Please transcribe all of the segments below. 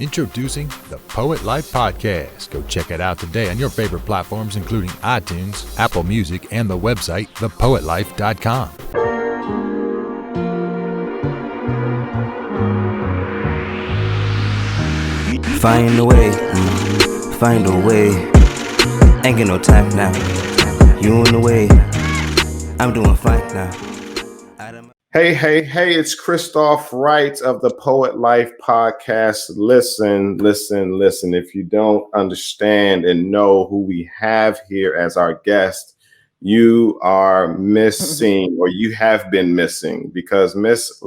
Introducing the Poet Life Podcast. Go check it out today on your favorite platforms, including iTunes, Apple Music, and the website, thepoetlife.com. Find a way, find a way. Ain't get no time now. You in the way, I'm doing fine now. Hey, it's Christoph Wright of the Poet Life Podcast. Listen. If you don't understand and know who we have here as our guest, you are missing, or you have been missing, because Miss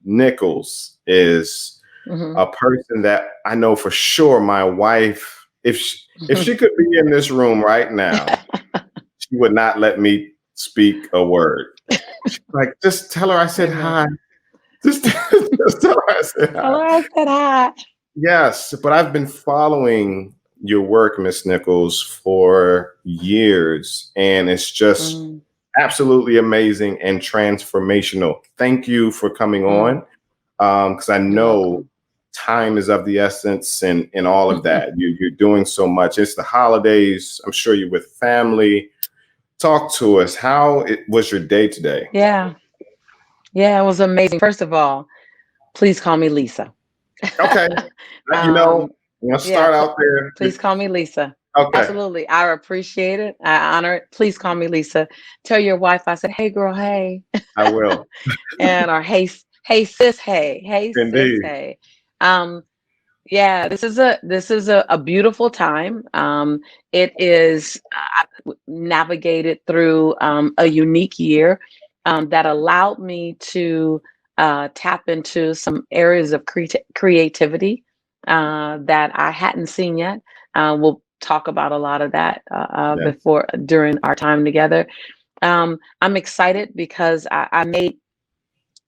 Nichols is a person that I know for sure my wife, if she could be in this room right now, she would not let me speak a word. She's like, just tell her I said hi. Just tell her I said hi. Tell her I said hi. Yes, but I've been following your work, Miss Nichols, for years, and it's just absolutely amazing and transformational. Thank you for coming on, because I know time is of the essence and all of that. You're doing so much. It's the holidays. I'm sure you're with family. Talk to us. How was your day today? Yeah, it was amazing. First of all, please call me Lisa. Okay. I'm going to start out there. Please call me Lisa. Okay. Absolutely. I appreciate it. I honor it. Please call me Lisa. Tell your wife I said, hey, girl, hey. I will. Or hey, sis, hey. Hey, Indeed. sis, hey. Yeah, this is a beautiful time. It is navigated through a unique year that allowed me to tap into some areas of creativity that I hadn't seen yet. We'll talk about a lot of that during our time together. I'm excited because I made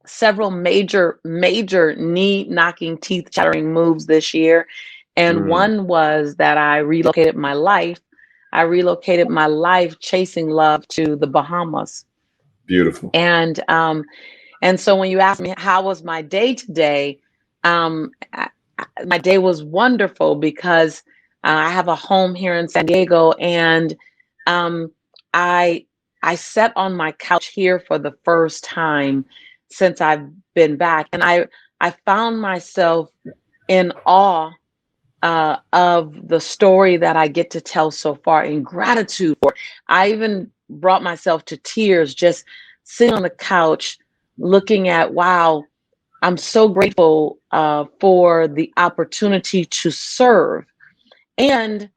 several major knee-knocking, teeth-chattering moves this year. And one was that I relocated my life. I relocated my life chasing love to the Bahamas. Beautiful. And so when you ask me how was my day today, my day was wonderful because I have a home here in San Diego, and I sat on my couch here for the first time since I've been back, and I found myself in awe of the story that I get to tell so far, in gratitude for. I even brought myself to tears just sitting on the couch, looking at, wow, I'm so grateful for the opportunity to serve and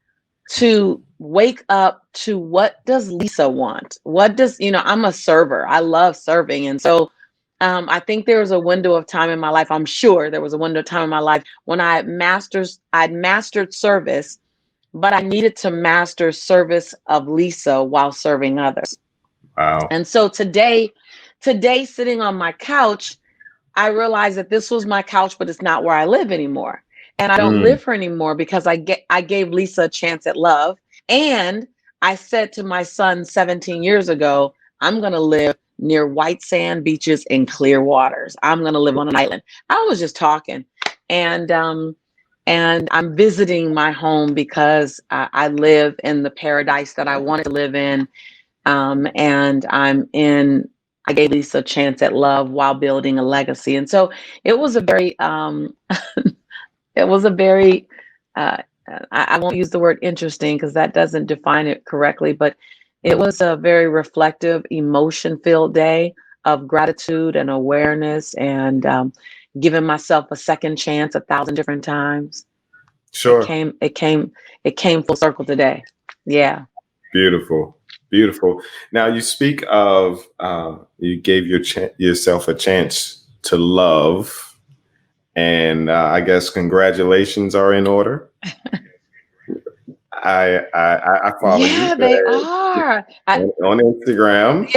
to wake up to what does Lisa want? What does, I'm a server. I love serving. And so I think there was a window of time in my life. I'm sure there was a window of time in my life when I'd mastered service, but I needed to master service of Lisa while serving others. Wow. And so today, sitting on my couch, I realized that this was my couch, but it's not where I live anymore. And I don't live here anymore because I gave Lisa a chance at love. And I said to my son 17 years ago, I'm going to live near white sand beaches and clear waters. I'm going to live on an island. I was just talking. And I'm visiting my home because I live in the paradise that I wanted to live in. And I gave Lisa a chance at love while building a legacy. And so it was a very, I won't use the word interesting because that doesn't define it correctly, but it was a very reflective, emotion-filled day of gratitude and awareness, and giving myself a second chance 1,000 different times. Sure. It came full circle today. Yeah. Beautiful. Now you speak of you gave yourself a chance to love, and I guess congratulations are in order. I follow you. Yeah, they are. On Instagram.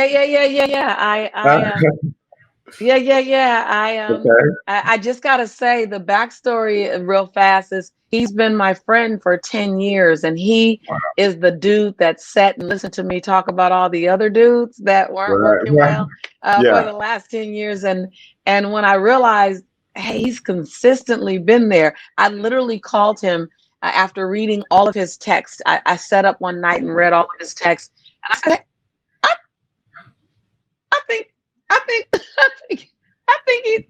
I just gotta say the backstory real fast is he's been my friend for 10 years, and he is the dude that sat and listened to me talk about all the other dudes that weren't working well for the last 10 years. And when I realized hey, he's consistently been there. I literally called him after reading all of his texts. I sat up one night and read all of his texts, and I said, I, I think, I think, I think he.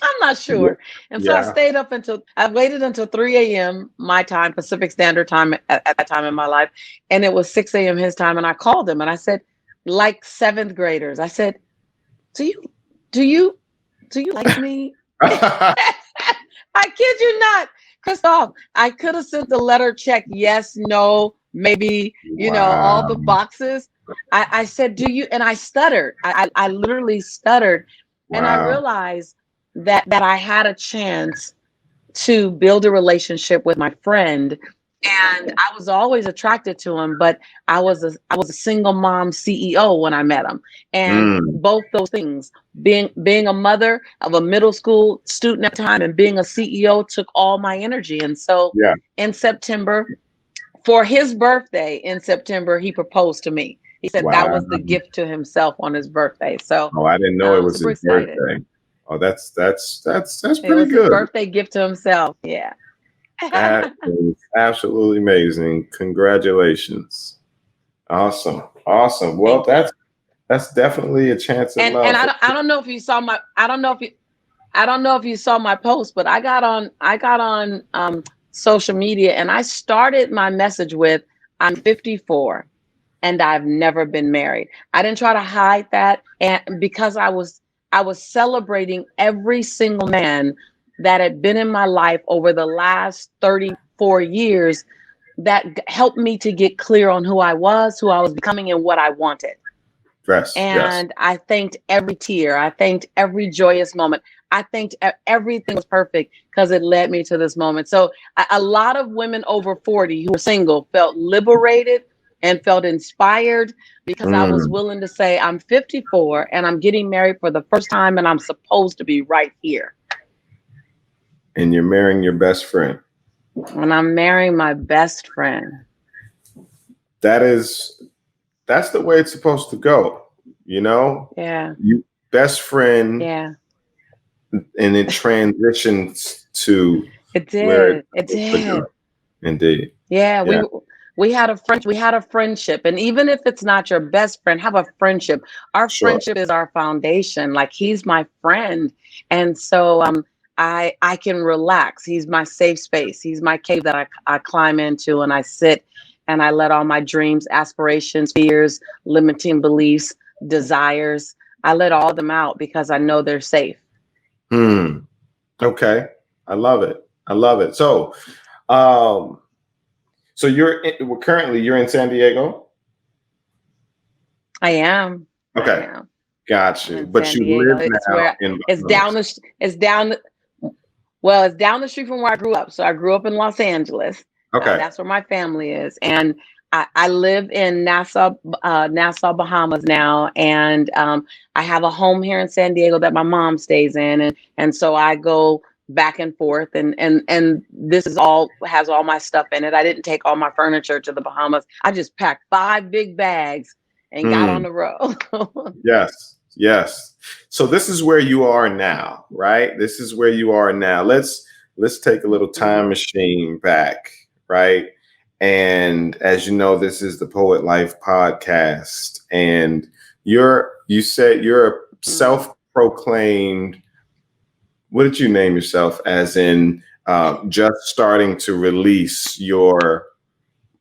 I'm not Yeah. sure. And so Yeah. I waited until 3 a.m. my time, Pacific Standard Time at that time in my life. And it was 6 a.m. his time. And I called him and I said, like seventh graders, I said, do you, do you, do you like me? I kid you not, Christoph. I could have sent the letter check, yes, no, maybe, all Wow. the boxes. I said, do you? And I stuttered. I literally stuttered. And I Wow. realized that I had a chance to build a relationship with my friend. And I was always attracted to him, but I was a single mom CEO when I met him. And Mm. both those things, being a mother of a middle school student at the time and being a CEO took all my energy. And so Yeah. in September, for his birthday in September, he proposed to me. He said that Wow. was the gift to himself on his birthday. So Oh, I didn't know it I'm was super his excited. birthday. Oh, that's It pretty was his good. birthday gift to himself. Yeah. That is absolutely amazing. Congratulations. Awesome. Awesome. Well, Thank you. that's definitely a chance at And love. I don't know if you saw my I don't know if you saw my post, but I got on social media and I started my message with I'm 54 and I've never been married. I didn't try to hide that, and because I was celebrating every single man that had been in my life over the last 34 years that helped me to get clear on who I was becoming, and what I wanted. Yes. Yes. And I thanked every tear. I thanked every joyous moment. I thanked everything was perfect because it led me to this moment. So a lot of women over 40 who were single felt liberated and felt inspired because I was Mm. willing to say, I'm 54 and I'm getting married for the first time and I'm supposed to be right here. And you're marrying your best friend. And I'm marrying my best friend. That's the way it's supposed to go. Yeah. You best friend, Yeah. and it transitions to It where it's did. It supposed to did. go. Indeed. Yeah, Yeah. we had a friendship, and even if it's not your best friend, have a friendship. Our Sure. friendship is our foundation. Like he's my friend, and so I can relax. He's my safe space. He's my cave that I climb into, and I sit and I let all my dreams, aspirations, fears, limiting beliefs, desires. I let all them out because I know they're safe. Hmm. Okay. I love it. I love it. Um, so currently you're in San Diego. I am. I Okay. am. Got I'm you. in But San you Diego. live It's now where in it's down Bahamas. the it's down well, it's down the street from where I grew up. So I grew up in Los Angeles. Okay. That's where my family is, and I live in Nassau, Bahamas now, and I have a home here in San Diego that my mom stays in, and so I go back and forth, and this is all has all my stuff in it. I didn't take all my furniture to the Bahamas. I just packed 5 big bags and got on Hmm. the road. Yes. Yes. So this is where you are now, right? This is where you are now. Let's take a little time machine back, right? And as you know, this is the Poet Life podcast, and you said you're a self-proclaimed. What did you name yourself? As in, just starting to release your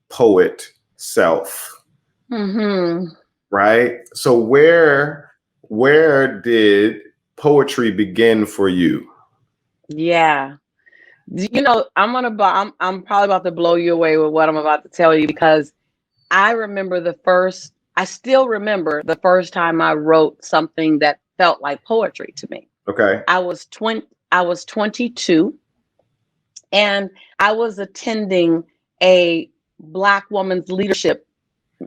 poet self, Hmm. right? So where did poetry begin for you? Yeah. I'm probably about to blow you away with what I'm about to tell you because I still remember the first time I wrote something that felt like poetry to me. Okay. I was 22 and I was attending a Black woman's leadership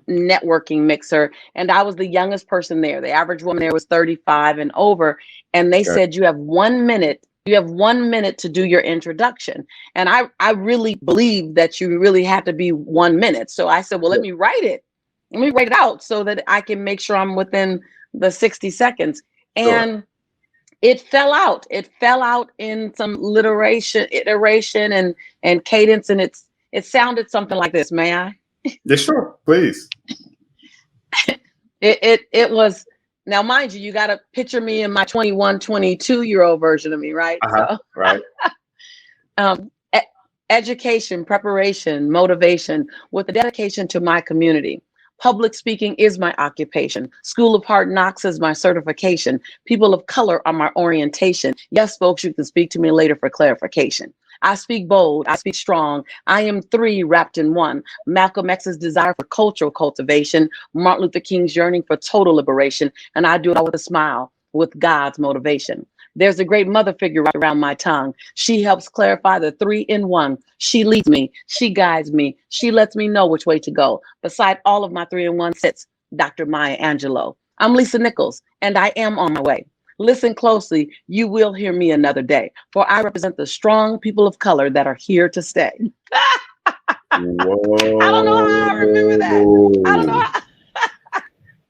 networking mixer, and I was the youngest person there. The average woman there was 35 and over, and they Okay. said you have 1 minute. You have 1 minute to do your introduction. And I really believed that you really had to be 1 minute. So I said, well, let me write it. Let me write it out so that I can make sure I'm within the 60 seconds. Sure. And it fell out. It fell out in some iteration and cadence, and it sounded something like this. May I? Yeah, sure, please. It was, now mind you, you got to picture me in my 21, 22-year-old version of me, right? Uh-huh. So Right. um, e- education, preparation, motivation, with a dedication to my community. Public speaking is my occupation. School of Hard Knocks is my certification. People of color are my orientation. Yes, folks, you can speak to me later for clarification. I speak bold, I speak strong. I am three wrapped in one. Malcolm X's desire for cultural cultivation, Martin Luther King's yearning for total liberation, and I do it all with a smile, with God's motivation. There's a great mother figure right around my tongue. She helps clarify the three in one. She leads me. She guides me. She lets me know which way to go. Beside all of my three in one sits Dr. Maya Angelou. I'm Lisa Nichols, and I am on my way. Listen closely. You will hear me another day, for I represent the strong people of color that are here to stay. I don't know how I remember that. I don't know Whoa. how.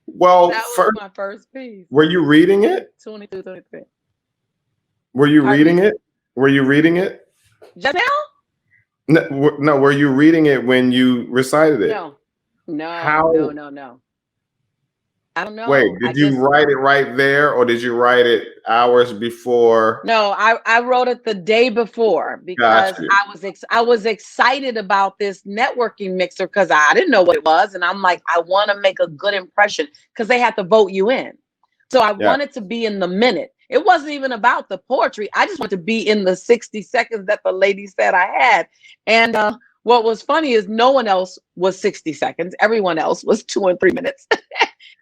Well, That was first, my first piece. were you reading it? 22, 23. Were you Pardon reading me? it? Were you reading it? Just now? No, were you reading it when you recited it? No. No, How? no, no, no. I don't Wait, know. I did you just, write it right there, or did you write it hours before? no, I wrote it the day before Got because you. I was excited about this networking mixer because I didn't know what it was, and I'm like, I want to make a good impression because they had to vote you in. So I Yeah. wanted to be in the minute. It wasn't even about the poetry. I just wanted to be in the 60 seconds that the lady said I had. And what was funny is no one else was 60 seconds. Everyone else was 2 and 3 minutes.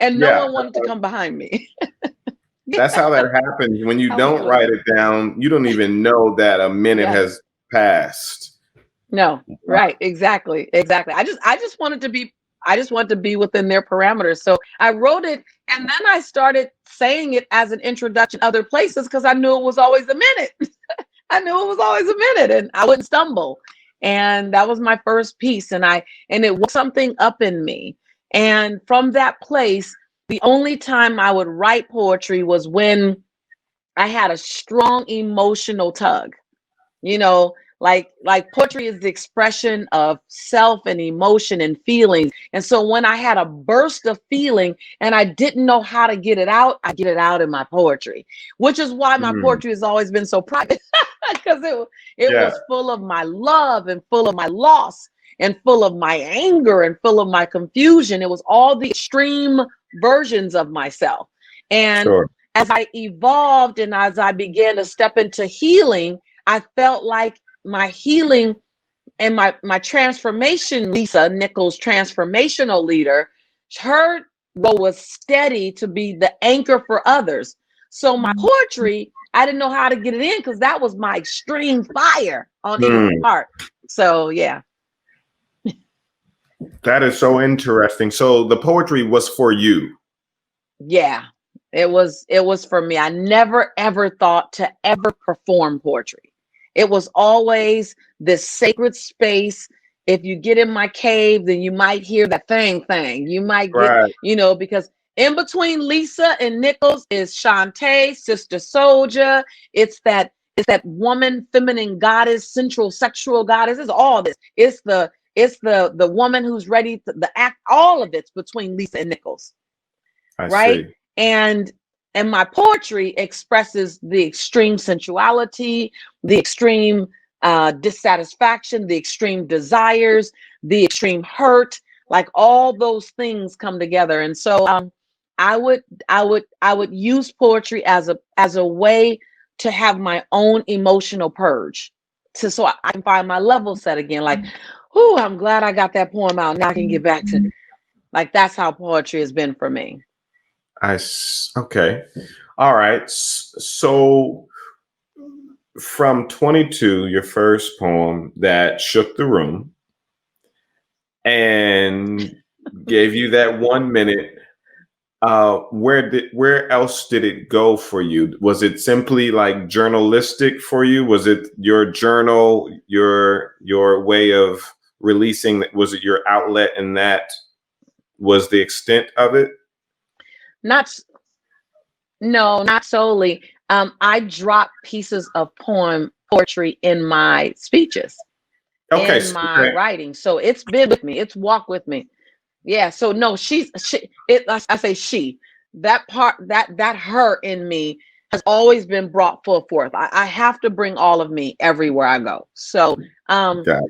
And no Yeah. one wanted to come behind me. That's how that happens. When you I was don't feeling write it. it down, you don't even know that a minute Yes. has passed. No, right. Exactly. Exactly. I just wanted to be, I just wanted to be within their parameters. So I wrote it and then I started saying it as an introduction other places because I knew it was always a minute. I knew it was always a minute and I wouldn't stumble. And that was my first piece. And it was something up in me. And from that place, the only time I would write poetry was when I had a strong emotional tug. You know, like poetry is the expression of self and emotion and feelings. And so when I had a burst of feeling and I didn't know how to get it out, I get it out in my poetry, which is why my Mm, poetry has always been so private because it yeah, was full of my love and full of my loss and full of my anger and full of my confusion. It was all the extreme versions of myself. And sure. as I evolved and as I began to step into healing, I felt like my healing and my transformation, Lisa Nichols, transformational leader, her role was steady to be the anchor for others. So my poetry, I didn't know how to get it in because that was my extreme fire on anyone's Mm, heart. So yeah, that is so interesting. So the poetry was for you. yeah. It was for me. I never ever thought to ever perform poetry. It was always this sacred space. If you get in my cave, then you might hear that thing. You might get, Right. because in between Lisa and Nichols is Shantae, Sister Soldier. It's that woman, feminine goddess, central sexual goddess. It's all this. It's the woman who's ready to the act. All of it's between Lisa and Nichols, I right? see. And my poetry expresses the extreme sensuality, the extreme dissatisfaction, the extreme desires, the extreme hurt, like all those things come together. And so I would use poetry as a way to have my own emotional purge, so I can find my level set again. Like, oh, I'm glad I got that poem out. Now I can get back to, like, that's how poetry has been for me. Okay. All right. So from 22, your first poem that shook the room and gave you that 1 minute, where else did it go for you? Was it simply like journalistic for you? Was it your journal, your way of releasing? Was it your outlet, and that was the extent of it? Not No, not solely. I drop pieces of poetry in my speeches, Okay. in my writing. So it's been with me. It's walked with me. Yeah. So no, I say she, that part, that her in me has always been brought full forth. I have to bring all of me everywhere I go. So, Got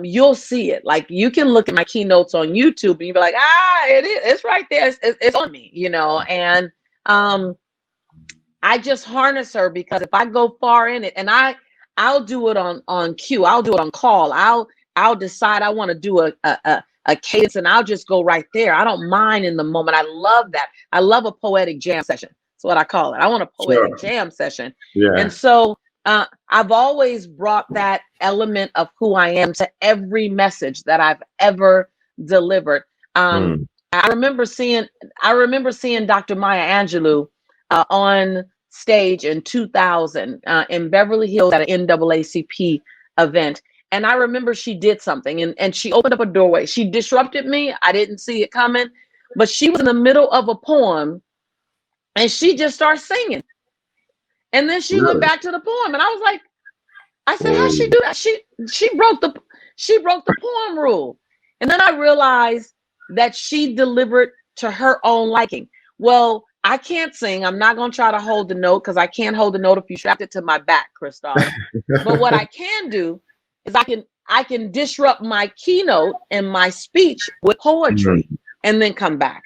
you'll see it. Like you can look at my keynotes on YouTube and you'll be like, it's right there. It's on me, and, I just harness her because if I go far in it, and I'll do it on cue, I'll do it on call. I'll decide I want to do a cadence, and I'll just go right there. I don't mind in the moment. I love that. I love a poetic jam session. That's what I call it. I want a poetic jam session. Yeah. And so I've always brought that element of who I am to every message that I've ever delivered. I remember seeing Dr. Maya Angelou on stage in 2000 in Beverly Hills at an NAACP event. And I remember she did something, and she opened up a doorway. She disrupted me. I didn't see it coming, but she was in the middle of a poem and she just started singing. And then she went back to the poem. And I was like, I said, how'd she do that? She broke the poem rule. And then I realized that she delivered to her own liking. Well, I can't sing. I'm not going to try to hold the note because I can't hold the note if you strapped it to my back, Christoph. But what I can do is I can disrupt my keynote and my speech with poetry and then come back.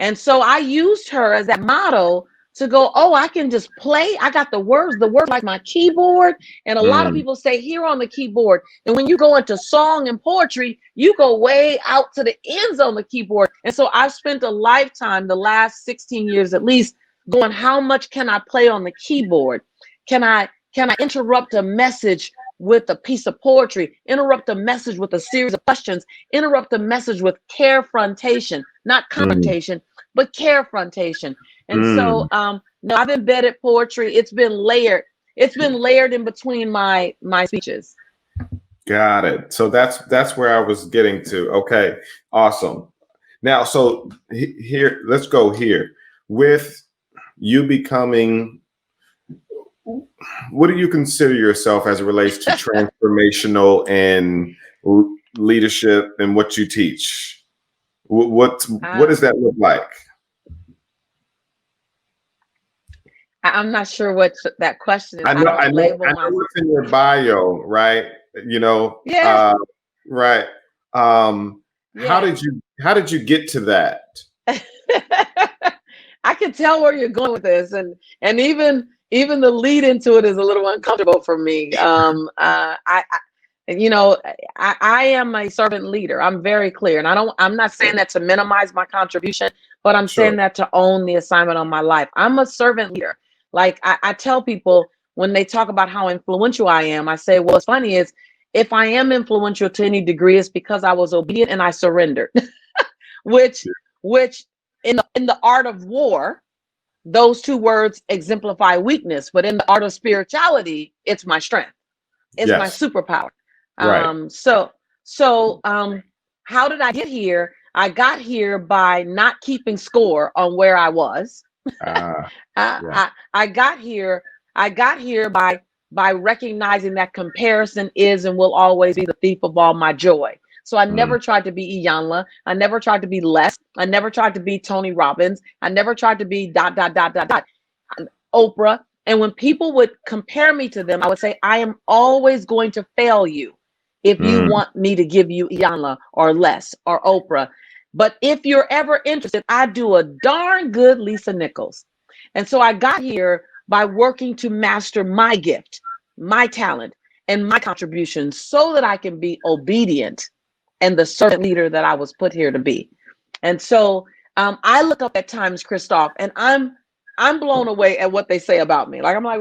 And so I used her as that model to go, oh, I can just play. I got the words like my keyboard. And a lot of people say here on the keyboard. And when you go into song and poetry, you go way out to the ends on the keyboard. And so I've spent a lifetime, the last 16 years at least, going, how much can I play on the keyboard? Can I interrupt a message with a piece of poetry, interrupt a message with a series of questions, interrupt a message with carefrontation, not confrontation, but carefrontation. And so no, I've embedded poetry. It's been layered. It's been layered in between my speeches. Got it. So that's where I was getting to. Okay, awesome. Now, so here, let's go here with you becoming. What do you consider yourself as it relates to transformational and leadership and what you teach? What does that look like? I'm not sure what that question is. I know what's in your bio, right? Yeah. Right. How did you get to that? I can tell where you're going with this, and even the lead into it is a little uncomfortable for me. I am a servant leader. I'm very clear, and I'm not saying that to minimize my contribution, but I'm saying that to own the assignment on my life. I'm a servant leader. Like I tell people when they talk about how influential I am, I say, well, what's funny is if I am influential to any degree, it's because I was obedient and I surrendered, which in the art of war, those two words exemplify weakness, but in the art of spirituality, it's my strength. It's my superpower. Right. So how did I get here? I got here by not keeping score on where I was. I got here by recognizing that comparison is and will always be the thief of all my joy. So I never tried to be Iyanla. I never tried to be Les. I never tried to be Tony Robbins. I never tried to be ... Oprah. And when people would compare me to them, I would say, I am always going to fail you if you want me to give you Iyanla or Les or Oprah. But if you're ever interested, I do a darn good Lisa Nichols. And so I got here by working to master my gift, my talent, and my contribution so that I can be obedient and the servant leader that I was put here to be. And so I look up at times, Christoph, and I'm blown away at what they say about me. Like, I'm like,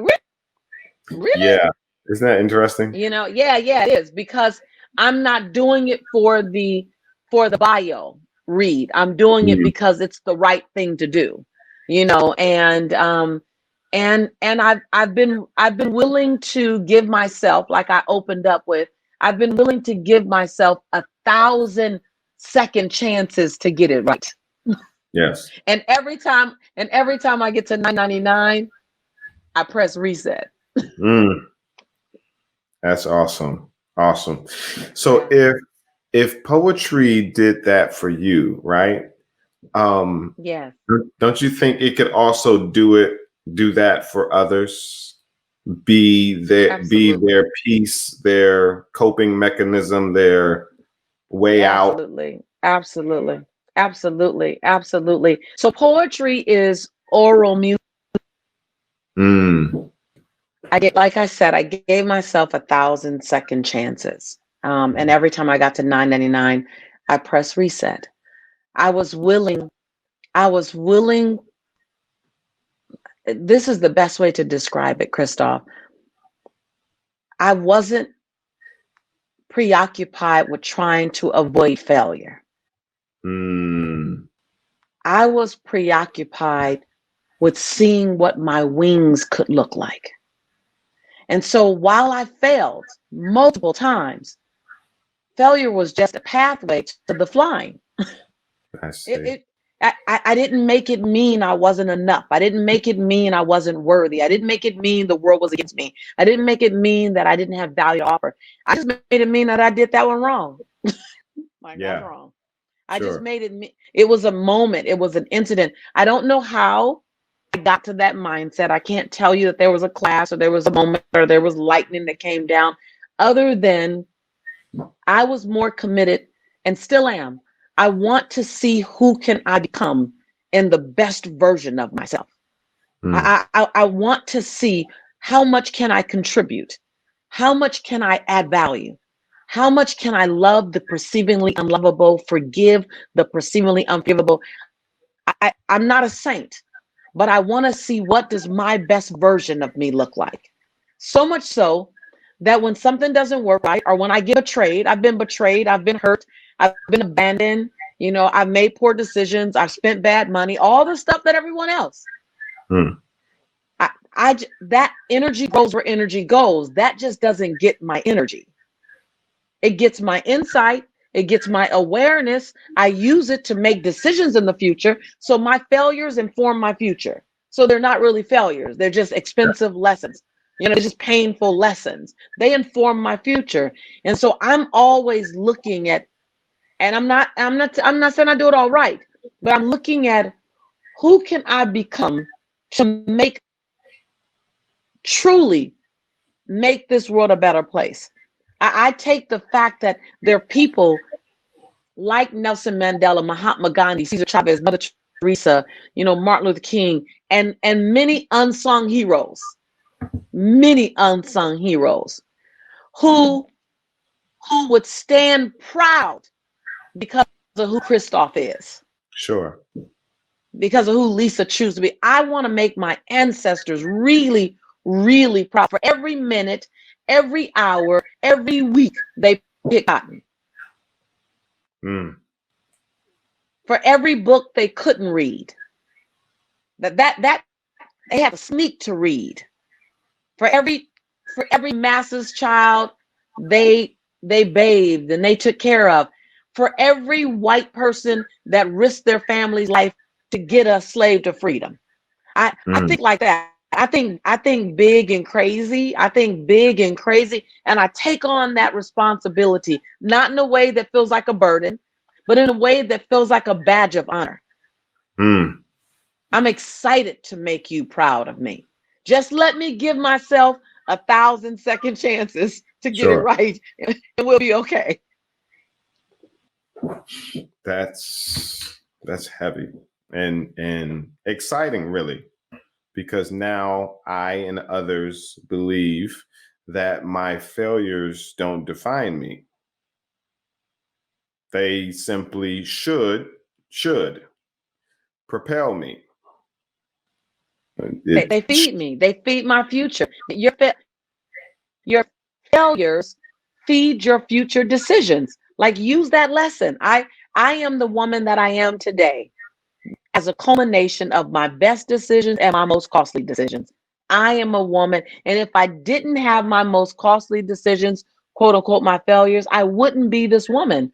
really? Yeah. Isn't that interesting? Yeah, it is, because I'm not doing it for the bio read. I'm doing it because it's the right thing to do, and I've been willing to give myself, like I opened up with, I've been willing to give myself 1,000 second chances to get it right. Yes. And every time I get to 999, I press reset. Mm, that's awesome. Awesome. So Yeah. if poetry did that for you, right? Um, Yes. don't you think it could also do that for others? Be Absolutely. their peace, their coping mechanism, their way out. Absolutely. Absolutely. Absolutely. Absolutely. So poetry is oral music. Mm, Like I said, I gave myself 1,000 second chances. And every time I got to 999, I pressed reset. I was willing, I was willing. This is the best way to describe it, Christoph. I wasn't preoccupied with trying to avoid failure. mm, I was preoccupied with seeing what my wings could look like. And so while I failed multiple times, failure was just a pathway to the flying. I It, see. it I didn't make it mean I wasn't enough. I didn't make it mean I wasn't worthy. I didn't make it mean the world was against me. I didn't make it mean that I didn't have value to offer. I just made it mean that I did that one wrong. Like that's Yeah, wrong. I just sure. made it it was a moment, it was an incident. I don't know how I got to that mindset. I can't tell you that there was a class or there was a moment or there was lightning that came down, other than I was more committed and still am. I want to see who can I become in the best version of myself. Mm, I want to see how much can I contribute? How much can I add value? How much can I love the perceivingly unlovable, forgive the perceivingly unforgivable? I'm not a saint, but I want to see what does my best version of me look like. So much so that when something doesn't work right, or when I get betrayed, I've been hurt, I've been abandoned, I've made poor decisions, I've spent bad money, all the stuff that everyone else. mm, That energy goes where energy goes. That just doesn't get my energy. It gets my insight. It gets my awareness. I use it to make decisions in the future. So my failures inform my future. So they're not really failures. They're just expensive lessons. They're just painful lessons. They inform my future. And so I'm always looking at, and I'm not saying I do it all right, but I'm looking at who can I become to truly make this world a better place. I take the fact that there are people like Nelson Mandela, Mahatma Gandhi, Cesar Chavez, Mother Teresa, Martin Luther King, and many unsung heroes who would stand proud because of who Christoph is, sure. because of who Lisa chooses to be. I want to make my ancestors really, really proud. For every minute, every hour, every week they pick cotton. Mm, For every book they couldn't read. That they have to sneak to read. For every masses child they bathed and they took care of. For every white person that risked their family's life to get us slave to freedom. I mm, think like that. I think big and crazy. I think big and crazy. And I take on that responsibility, not in a way that feels like a burden, but in a way that feels like a badge of honor. mm, I'm excited to make you proud of me. Just let me give myself 1,000 second chances to get it sure. right, and we'll be okay. That's heavy and exciting, really, because now I and others believe that my failures don't define me. They simply should propel me. It They feed me. They feed my future. Your failures feed your future decisions. Like use that lesson. I am the woman that I am today as a culmination of my best decisions and my most costly decisions. I am a woman, and if I didn't have my most costly decisions, quote unquote, my failures, I wouldn't be this woman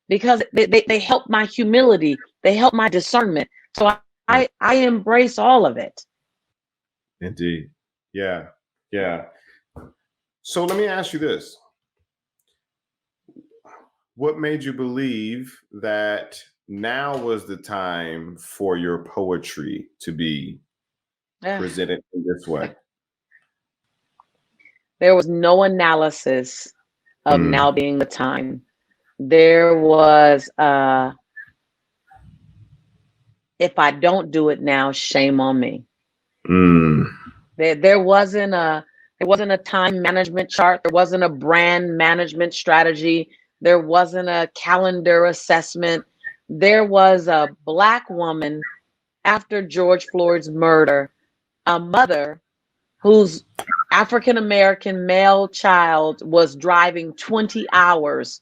because they help my humility, they help my discernment. So I embrace all of it. indeed, Yeah. Yeah. So let me ask you this. What made you believe that now was the time for your poetry to be Ugh. presented in this way? There was no analysis of Mm, now being the time. There was if I don't do it now, shame on me. mm, There wasn't a time management chart. There wasn't a brand management strategy. There wasn't a calendar assessment. There was a Black woman after George Floyd's murder, a mother whose African American male child was driving 20 hours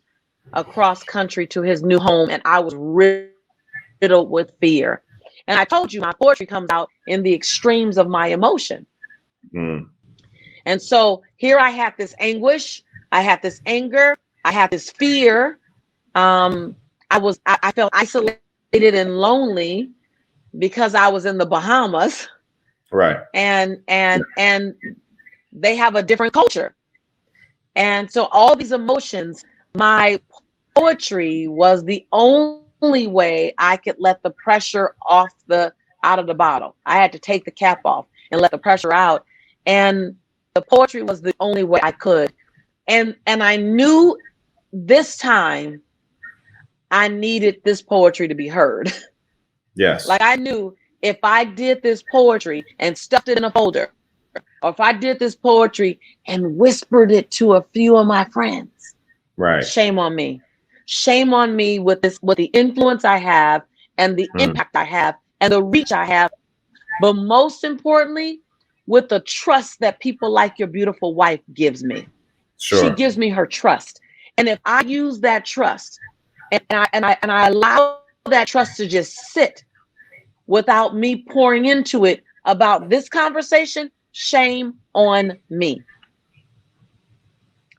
across country to his new home, and I was riddled with fear. And I told you my poetry comes out in the extremes of my emotion. mm. And so here I had this anguish, I had this anger, I had this fear. I felt isolated and lonely because I was in the Bahamas, Right. and they have a different culture. And so all these emotions, my poetry was the only way I could let the pressure out of the bottle. I had to take the cap off and let the pressure out. And the poetry was the only way I could. And I knew this time I needed this poetry to be heard. Yes. Like I knew if I did this poetry and stuffed it in a folder, or if I did this poetry and whispered it to a few of my friends, Right. shame on me. Shame on me with the influence I have and the Mm, impact I have and the reach I have. But most importantly, with the trust that people like your beautiful wife gives me. She sure. gives me her trust. And if I use that trust and I allow that trust to just sit without me pouring into it about this conversation, shame on me.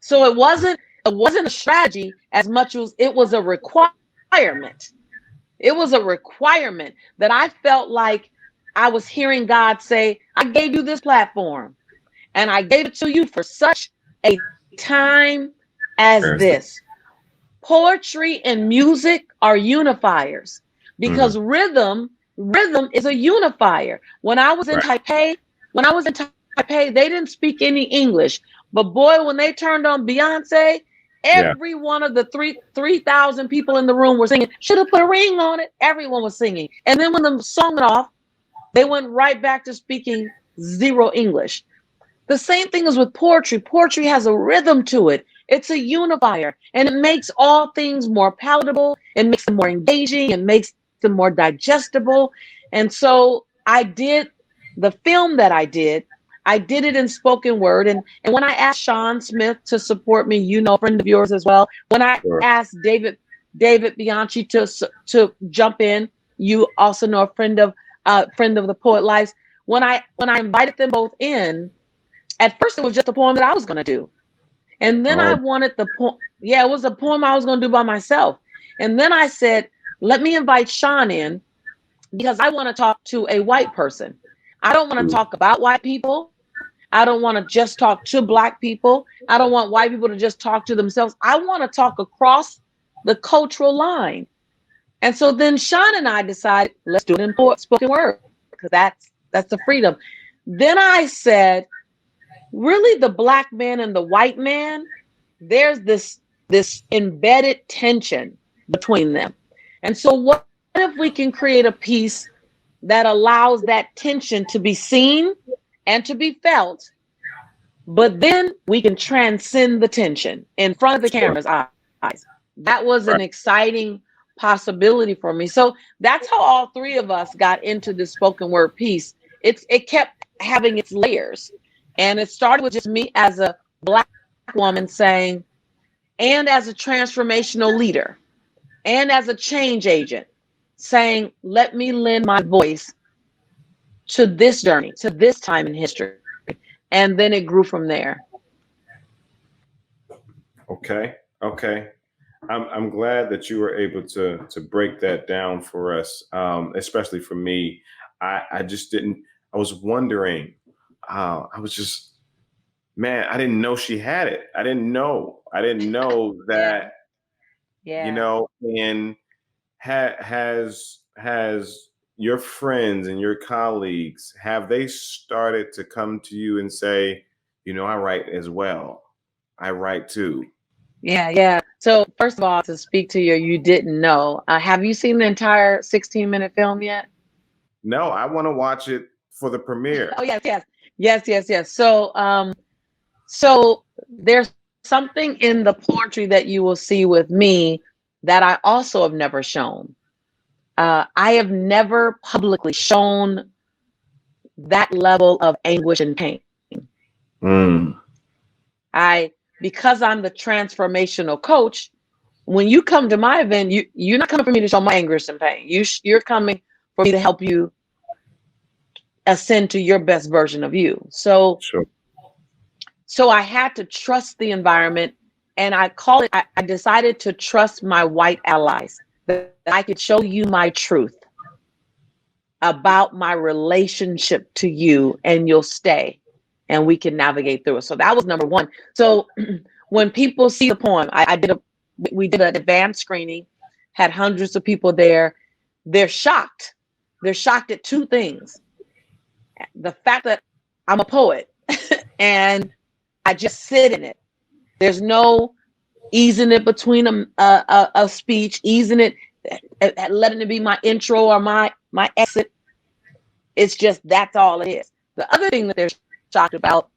So it wasn't a strategy as much as it was a requirement. It was a requirement that I felt like I was hearing God say, I gave you this platform and I gave it to you for such a time as There's the- this. Poetry and music are unifiers mhm. because rhythm is a unifier. Right. When I was in Taipei, they didn't speak any English. But boy, when they turned on Beyonce, Yeah. every one of the 3,000 people in the room were singing, should have put a ring on it. Everyone was singing. And then when the song went off, they went right back to speaking zero English. The same thing is with poetry. Poetry has a rhythm to it. It's a unifier and it makes all things more palatable. It makes them more engaging. It makes them more digestible. And so I did the film that I did it in spoken word. And when I asked Sean Smith to support me, a friend of yours as well, when I Sure. asked David Bianchi to jump in, you also know friend of the Poet Lives. When I invited them both in, at first it was just a poem that I was going to do. And then I Oh, wanted the poem. Yeah, it was a poem I was going to do by myself. And then I said, let me invite Sean in because I want to talk to a white person. I don't want to mm, talk about white people. I don't want to just talk to Black people. I don't want white people to just talk to themselves. I want to talk across the cultural line. And so then Sean and I decided, let's do it in spoken word because that's the freedom. Then I said, really, the Black man and the white man, there's this embedded tension between them. And so what if we can create a piece that allows that tension to be seen and to be felt, but then we can transcend the tension in front of the sure. camera's eyes? That was Right. an exciting possibility for me. So that's how all three of us got into this spoken word piece. It kept having its layers. And it started with just me as a Black woman saying, and as a transformational leader, and as a change agent, saying, let me lend my voice to this journey, to this time in history. And then it grew from there. Okay. Okay. I'm glad that you were able to break that down for us, especially for me. I just didn't. I was wondering I was just, man, I didn't know she had it. I didn't know that, Yeah. and has your friends and your colleagues, have they started to come to you and say, I write as well. I write too. Yeah. So first of all, to speak to you didn't know. Have you seen the entire 16-minute film yet? No, I want to watch it for the premiere. Oh yes. So there's something in the poetry that you will see with me that I also have never shown. I have never publicly shown that level of anguish and pain. Mm, Because I'm the transformational coach, when you come to my event, you're not coming for me to show my anguish and pain. You're coming for me to help you ascend to your best version of you. sure. So I had to trust the environment, and I decided to trust my white allies, that I could show you my truth about my relationship to you, and you'll stay and we can navigate through it. So that was number one. So when people see the poem, we did an advanced screening, had hundreds of people there. They're shocked. They're shocked at two things: the fact that I'm a poet and I just sit in it. There's no easing it between a speech, easing it, letting it be my intro or my exit. It's just that's all it is. The other thing that they're shocked about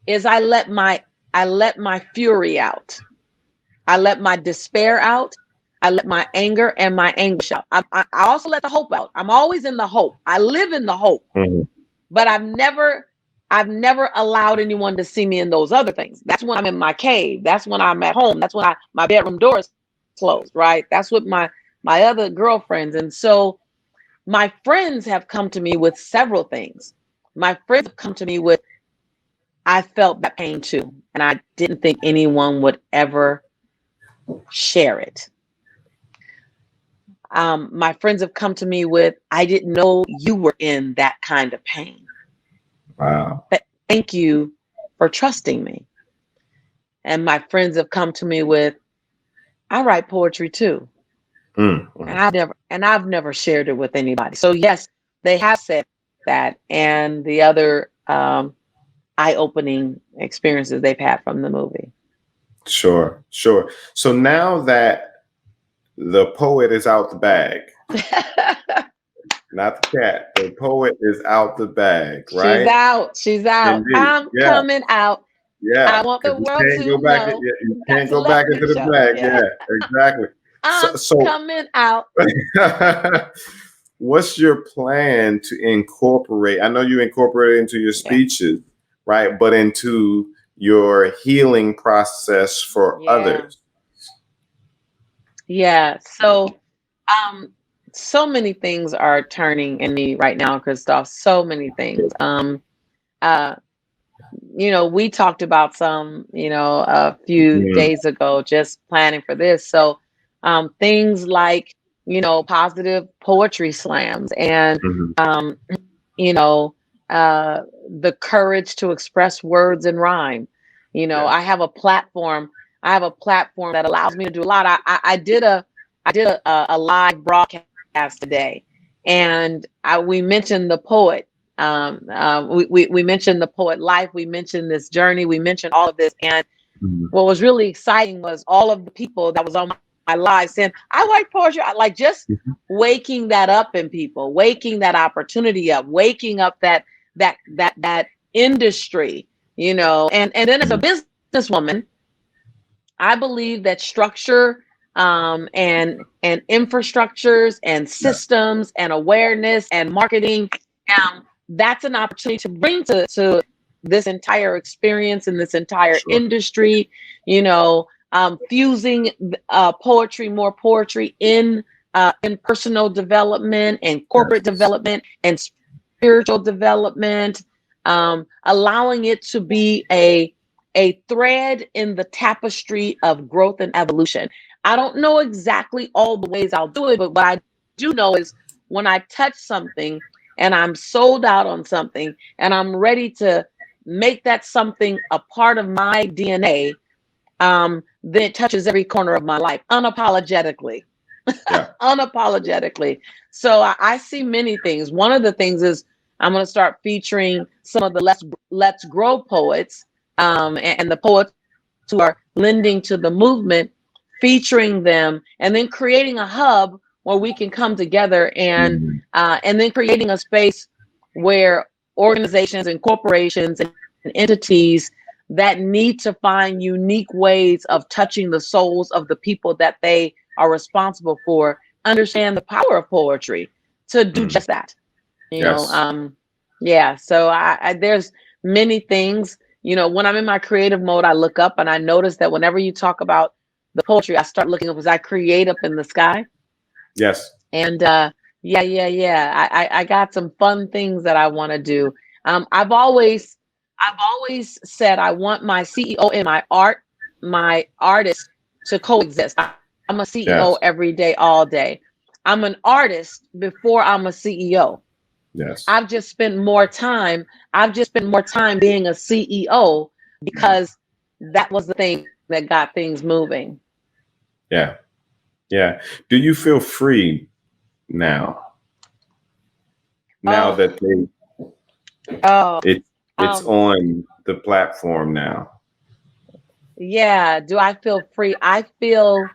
is I let my fury out. I let my despair out. I let my anger and my anguish out. I also let the hope out. I'm always in the hope. I live in the hope. Mhm. But I've never allowed anyone to see me in those other things. That's when I'm in my cave. That's when I'm at home. That's when my bedroom door is closed, right? That's with my other girlfriends. And so my friends have come to me with several things. My friends have come to me with, I felt that pain too. And I didn't think anyone would ever share it. My friends have come to me with, I didn't know you were in that kind of pain. Wow. But thank you for trusting me. And my friends have come to me with, I write poetry too. Mm, And mm. I've never shared it with anybody. So yes, they have said that, and the other eye-opening experiences they've had from the movie. Sure. So now that the poet is out the bag, not the cat, the poet is out the bag, She's right? out. She's out. Indeed. I'm Yeah. coming out. I Yeah. want the Because you world can't to go back. know. You Got can't to go let back me into the show. bag. Yeah. Yeah. Exactly. I'm So coming out. what's your plan to incorporate? I know you incorporate it into your Yeah. speeches, right? But into your healing process for Yeah. others. Yeah. So many things are turning in me right now, Christoph. So many things. Uh, we talked about some, a few Mm, days ago, just planning for this. So, things like, positive poetry slams and, mhm. um, you know, the courage to express words and rhyme. Yeah. I have a platform. That allows me to do a lot. I did a live broadcast today, and we mentioned the poet. We mentioned the poet life. We mentioned this journey. We mentioned all of this. And Mhm. what was really exciting was all of the people that was on my live saying, I like poetry. I like just Mhm. waking that up in people, waking that opportunity up, waking up that industry, and then as a Mhm. businesswoman, I believe that structure, and infrastructures and Yeah. systems and awareness and marketing, that's an opportunity to bring to this entire experience and this entire Sure. industry, fusing more poetry in personal development and corporate Yes. development and spiritual development, allowing it to be a thread in the tapestry of growth and evolution. I don't know exactly all the ways I'll do it, but what I do know is when I touch something, and I'm sold out on something and I'm ready to make that something a part of my DNA, then it touches every corner of my life unapologetically. Yeah. Unapologetically. So I see many things. One of the things is I'm going to start featuring some of the Let's Grow poets, and the poets who are lending to the movement, featuring them, and then creating a hub where we can come together, Mhm. and then creating a space where organizations and corporations and entities that need to find unique ways of touching the souls of the people that they are responsible for understand the power of poetry to do Mhm. just that. You know, Yes. yeah. So I there's many things. You know, when I'm in my creative mode, I look up and I notice that whenever you talk about the poetry, I start looking up as I create up in the sky. Yes. And yeah. I got some fun things that I want to do. I've always said I want my CEO and my artist to coexist. I'm a CEO Yes. every day, all day. I'm an artist before I'm a CEO. Yes. I've just spent more time. I've just spent more time being a CEO because that was the thing that got things moving. Yeah. Yeah. Do you feel free now? Now Oh, that oh, it's um, on the platform now. yeah. Do I feel free? I feel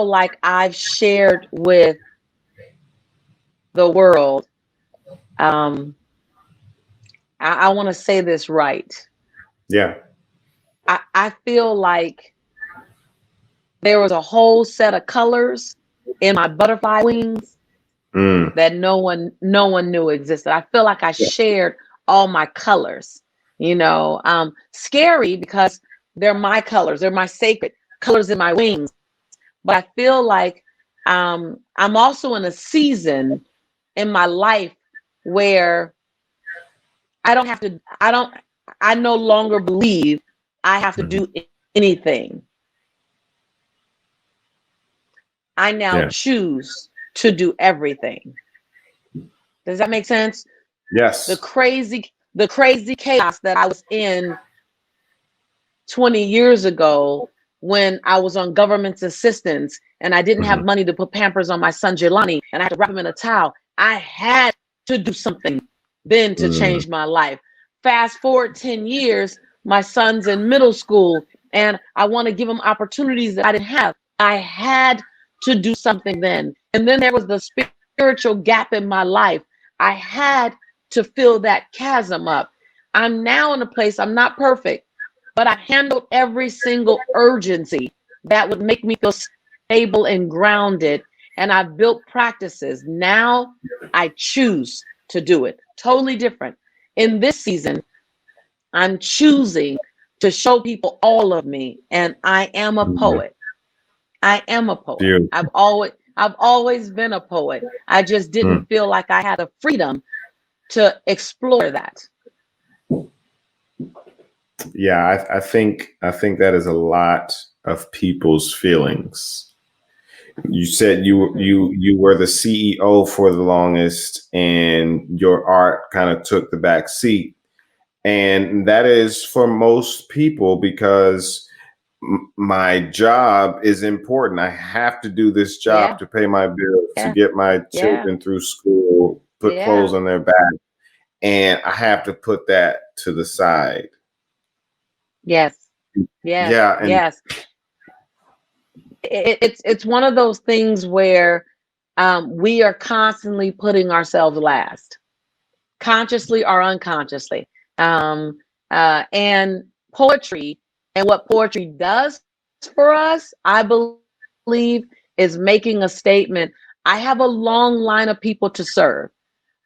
like I've shared with the world. Um, I want to say this right. Yeah. I feel like there was a whole set of colors in my butterfly wings Mm. that no one knew existed. I feel like I Yeah. shared all my colors. Scary because they're my colors, they're my sacred colors in my wings. But I feel like I'm also in a season in my life where I don't have to, I no longer believe I have to Mhm. do anything. I now Yeah. choose to do everything. Does that make sense? The Yes. crazy, the crazy chaos that I was in 20 years ago when I was on government's assistance and I didn't have Mhm. money to put Pampers on my son Jelani and I had to wrap him in a towel. I had to do something then to Mm. change my life. Fast forward 10 years, my son's in middle school and I want to give him opportunities that I didn't have. I had to do something then. And then there was the spiritual gap in my life. I had to fill that chasm up. I'm now in a place, I'm not perfect, but I handled every single urgency that would make me feel stable and grounded. And I've built practices. Now I choose to do it. Totally different. In this season, I'm choosing to show people all of me. And I am a Mhm. poet. I am a poet. Beautiful. I've always been a poet. I just didn't Mm. feel like I had the freedom to explore that. Yeah, I think that is a lot of people's feelings. You said you were the CEO for the longest, and your art kind of took the back seat, and that is for most people because my job is important. I have to do this job Yeah, to pay my bills, to yeah, get my yeah, children through school, put yeah. clothes on their back, and I have to put that to the side. Yes, yes, Yeah, and yes. It's one of those things where we are constantly putting ourselves last, consciously or unconsciously. Um, and poetry and what poetry does for us, I believe, is making a statement. I have a long line of people to serve,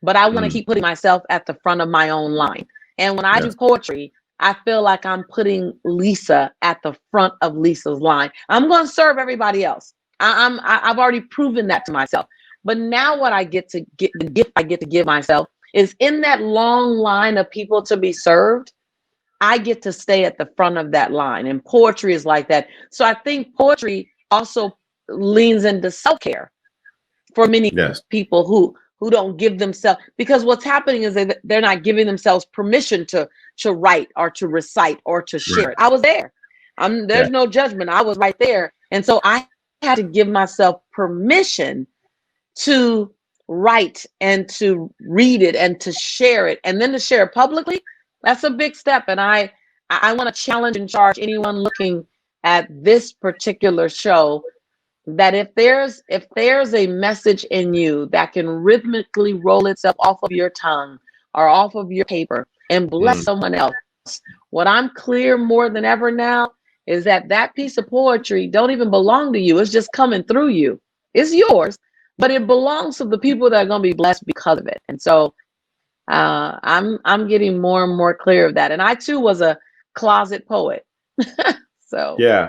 but I want to keep mm, putting myself at the front of my own line. And when I do yes, poetry, I feel like I'm putting Lisa at the front of Lisa's line. I'm going to serve everybody else. I've already proven that to myself. But now what I get to get, the gift I get to give myself is in that long line of people to be served. I get to stay at the front of that line. And poetry is like that. So I think poetry also leans into self care for many yes. people who don't give themselves, because what's happening is that they're not giving themselves permission to write or to recite or to share it. I was there. Yeah. There's no judgment. I was right there. And so I had to give myself permission to write and to read it and to share it, and then to share it publicly. That's a big step. And I want to challenge and charge anyone looking at this particular show that if there's a message in you that can rhythmically roll itself off of your tongue or off of your paper and bless someone else, what I'm clear more than ever now is that that piece of poetry don't even belong to you. It's just coming through you. It's yours, but it belongs to the people that are going to be blessed because of it. And so I'm getting more and more clear of that. And I too was a closet poet. So Yeah.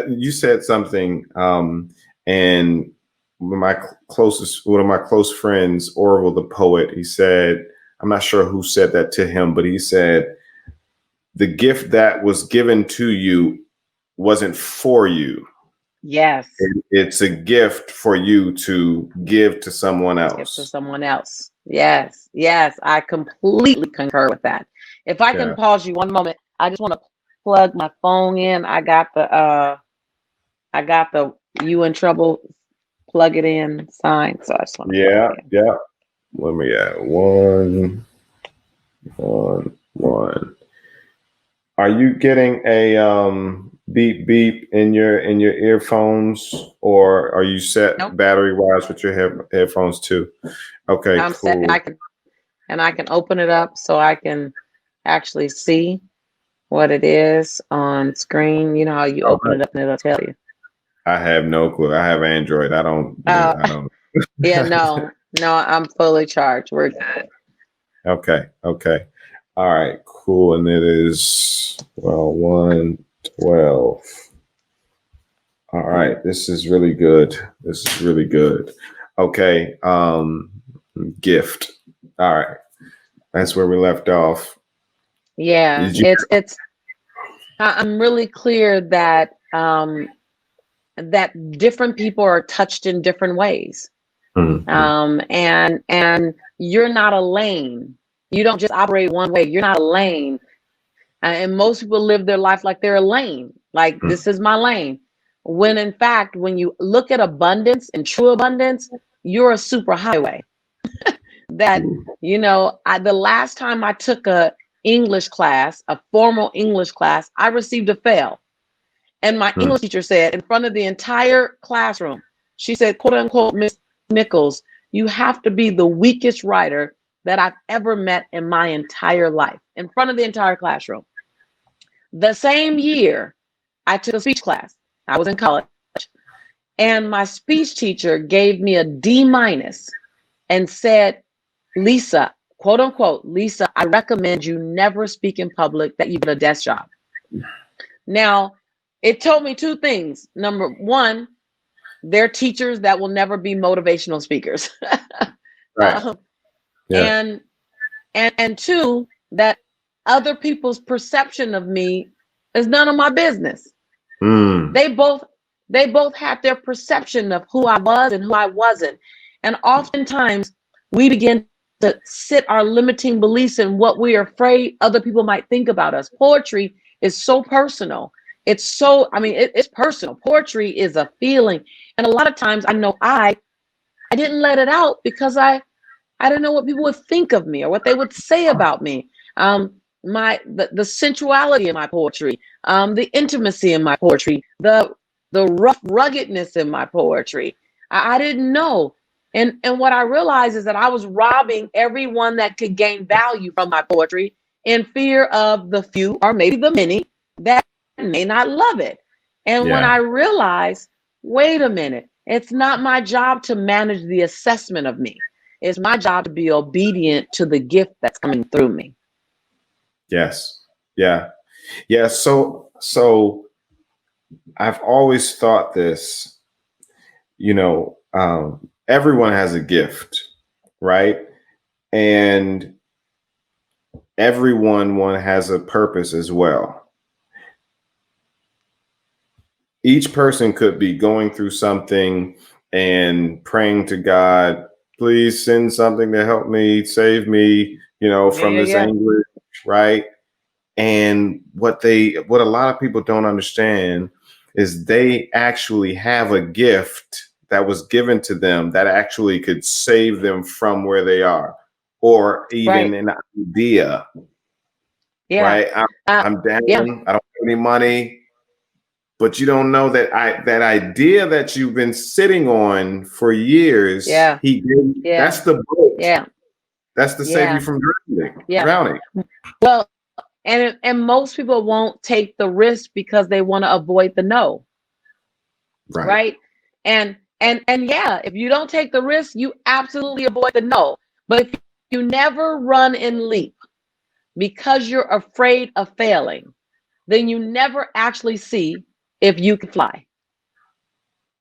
You said something, and one of my close friends, Orville the poet, he said, I'm not sure who said that to him, but he said, the gift that was given to you wasn't for you. yes, It's a gift for you to give to someone give to else. someone else. Yes, I completely concur with that. If I can Yeah. pause you one moment, I just want to plug my phone in. I got the you in trouble, plug it in sign. So I just want to plug Yeah. it in. Yeah. Let me at one. Are you getting a beep beep in your earphones, or are you Nope, set battery wise with your headphones too? Okay, I'm set, cool. and I can open it up so I can actually see what it is on screen. You know how you All open right. it up and it'll tell you. I have no clue. I have Android. I don't. Uh, I don't. yeah, no, I'm fully charged. We're good. Okay. All right. Cool. And it is 1:12. All right. This is really good. Okay. Gift. All right. That's where we left off. Yeah, Did you? I'm really clear that that different people are touched in different ways. And you're not a lane. You don't just operate one way. You're not a lane. And most people live their life like they're a lane. Like, this is my lane. When in fact, when you look at abundance and true abundance, you're a super highway. That, the last time I took a English class, a formal English class, I received a fail. And my English teacher said in front of the entire classroom, she said, quote unquote, Miss Nichols, you have to be the weakest writer that I've ever met in my entire life, in front of the entire classroom. The same year, I took a speech class. I was in college. And my speech teacher gave me a D- and said, Lisa, quote unquote, Lisa, I recommend you never speak in public, that you get a desk job. Now, it told me two things. Number one, they're teachers that will never be motivational speakers. Right. Yeah. And two, that other people's perception of me is none of my business. They both had their perception of who I was and who I wasn't. And oftentimes we begin to sit our limiting beliefs in what we are afraid other people might think about us. Poetry is so personal. It's personal. Poetry is a feeling. And a lot of times I know I didn't let it out because I didn't know what people would think of me or what they would say about me. The sensuality in my poetry, the intimacy in my poetry, the rough ruggedness in my poetry. I didn't know. And what I realized is that I was robbing everyone that could gain value from my poetry in fear of the few or maybe the many that may not love it. And when I realized, wait a minute, it's not my job to manage the assessment of me. It's my job to be obedient to the gift that's coming through me. Yes. Yeah. So I've always thought this, everyone has a gift, right? And everyone has a purpose as well. Each person could be going through something and praying to God please send something to help me, save me, from this Yeah. anguish, right? And what a lot of people don't understand is they actually have a gift that was given to them that actually could save them from where they are, or even Right. an idea, Yeah. right? I'm down, Yeah. I don't have any money, but you don't know that that idea that you've been sitting on for years, Yeah. that's Yeah. the boat. Yeah. That's to save you Yeah. from Yeah. drowning. Well, and most people won't take the risk because they want to avoid the no, Right. right? And yeah, if you don't take the risk, you absolutely avoid the no. But if you never run and leap because you're afraid of failing, then you never actually see if you can fly.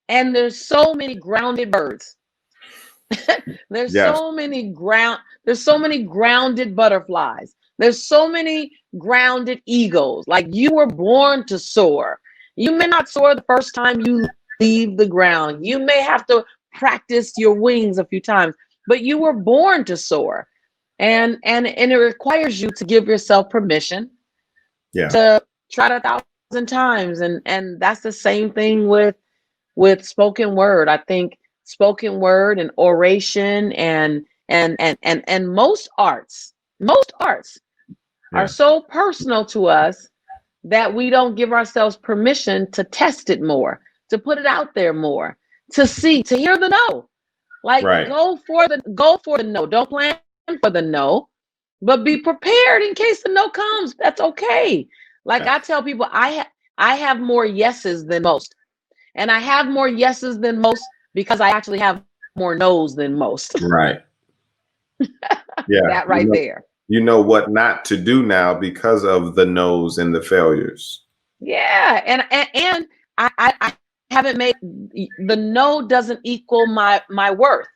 And there's so many grounded birds. There's Yes. so many there's so many grounded butterflies. There's so many grounded eagles. Like, you were born to soar. You may not soar the first time you leave the ground. You may have to practice your wings a few times, but you were born to soar. And it requires you to give yourself permission Yeah. to try it 1,000 times. And that's the same thing with spoken word. I think spoken word and oration and most arts are Yeah. so personal to us that we don't give ourselves permission to test it more, to put it out there more, to hear the no. Like, Right. go for the no. Don't plan for the no, but be prepared in case the no comes. That's okay. Like, Yeah. I tell people, I have more yeses than most. And I have more yeses than most because I actually have more no's than most. Right. Yeah. That right there. You know what not to do now because of the no's and the failures. Yeah. And I haven't made the no doesn't equal my worth.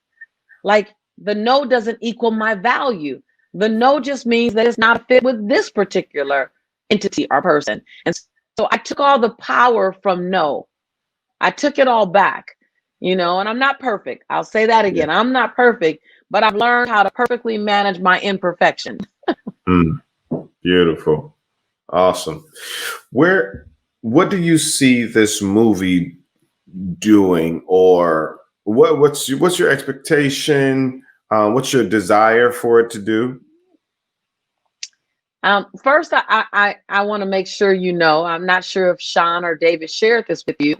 Like, the no doesn't equal my value. The no just means that it's not a fit with this particular entity or person. And so I took all the power from no. I took it all back, and I'm not perfect. I'll say that Yeah. again. I'm not perfect, but I've learned how to perfectly manage my imperfection. Mm. Beautiful. Awesome. What do you see this movie doing, or what's your expectation? What's your desire for it to do? First, I want to make sure I'm not sure if Sean or David shared this with you.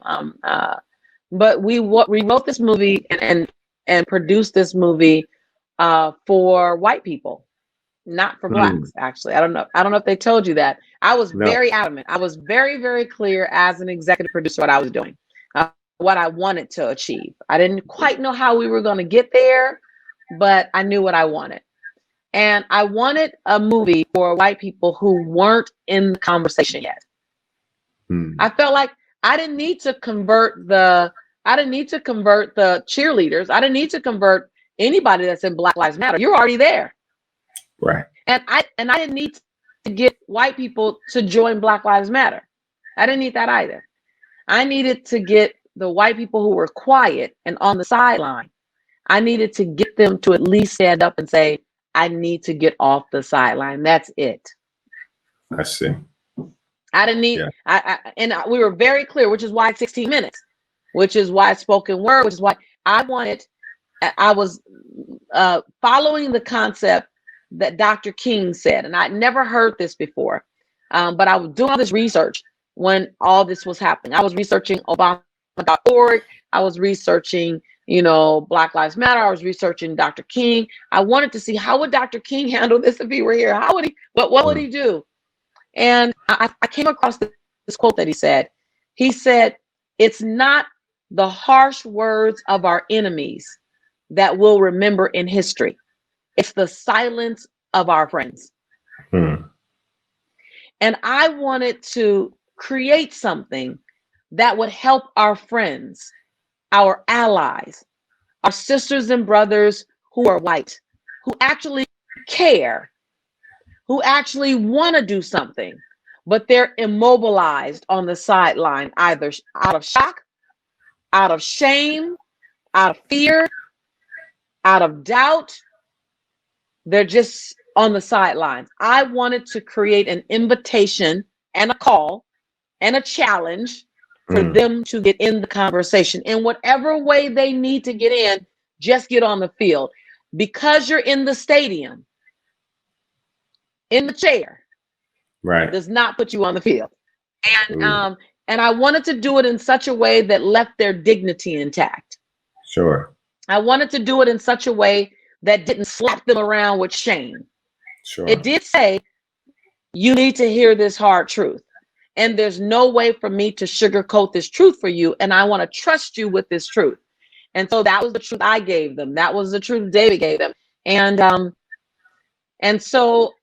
But we wrote this movie and produced this movie for white people, not for Mm. blacks. Actually, I don't know if they told you that. I was No. very adamant. I was very, very clear as an executive producer what I was doing, what I wanted to achieve. I didn't quite know how we were going to get there, but I knew what I wanted. And I wanted a movie for white people who weren't in the conversation yet. Mm. I felt like I didn't need to convert the I didn't need to convert the cheerleaders. I didn't need to convert anybody that's in Black Lives Matter. You're already there. Right. And I didn't need to get white people to join Black Lives Matter. I didn't need that either. I needed to get the white people who were quiet and on the sideline. I needed to get them to at least stand up and say, I need to get off the sideline. That's it. I see. I didn't need, Yeah. we were very clear, which is why it's 16 minutes, which is why it's spoken word, which is why I was following the concept that Dr. King said, and I'd never heard this before. But I was doing all this research when all this was happening. I was researching Obama.org. I was researching, Black Lives Matter. I was researching Dr. King. I wanted to see, how would Dr. King handle this if he were here? What would he do? And I came across this quote that he said. He said, it's not the harsh words of our enemies that we'll remember in history. It's the silence of our friends. Mm. And I wanted to create something that would help our friends, our allies, our sisters and brothers who are white, who actually care, who actually want to do something, but they're immobilized on the sideline, either out of shock, out of shame, out of fear, out of doubt. They're just on the sidelines. I wanted to create an invitation and a call and a challenge for them to get in the conversation in whatever way they need to get in. Just get on the field. Because you're in the stadium, in the chair, Right. does not put you on the field. And I wanted to do it in such a way that left their dignity intact. Sure. I wanted to do it in such a way that didn't slap them around with shame. Sure. It did say, you need to hear this hard truth. And there's no way for me to sugarcoat this truth for you. And I want to trust you with this truth. And so that was the truth I gave them. That was the truth David gave them. And so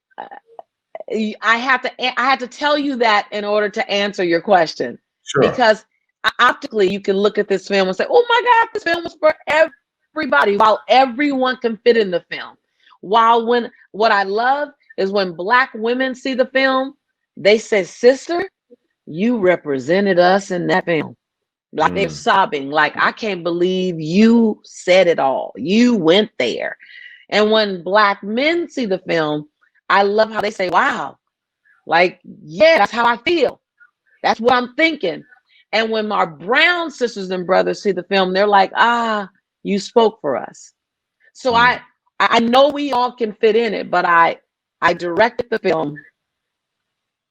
I had to tell you that in order to answer your question. Sure. Because optically, you can look at this film and say, oh my God, this film was for everybody, while everyone can fit in the film. What I love is when Black women see the film, they say, sister, you represented us in that film. Like they're sobbing, like, I can't believe you said it all. You went there. And when Black men see the film, I love how they say, wow, like, yeah, that's how I feel. That's what I'm thinking. And when our brown sisters and brothers see the film, they're like, you spoke for us. So I know we all can fit in it, but I directed the film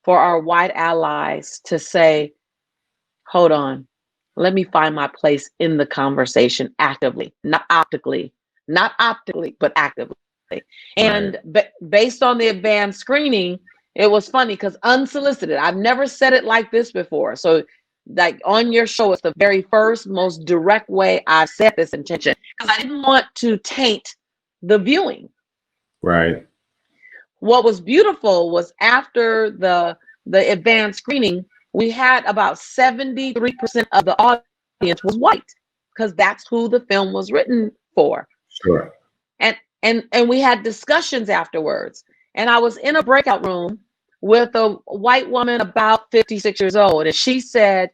for our white allies to say, hold on, let me find my place in the conversation actively, not optically, but actively. And based on the advanced screening, it was funny because unsolicited, I've never said it like this before. So like on your show, it's the very first, most direct way I've said this intention, because I didn't want to taint the viewing. Right. What was beautiful was after the advanced screening, we had about 73% of the audience was white, because that's who the film was written for. Sure. And we had discussions afterwards. And I was in a breakout room with a white woman about 56 years old. And she said,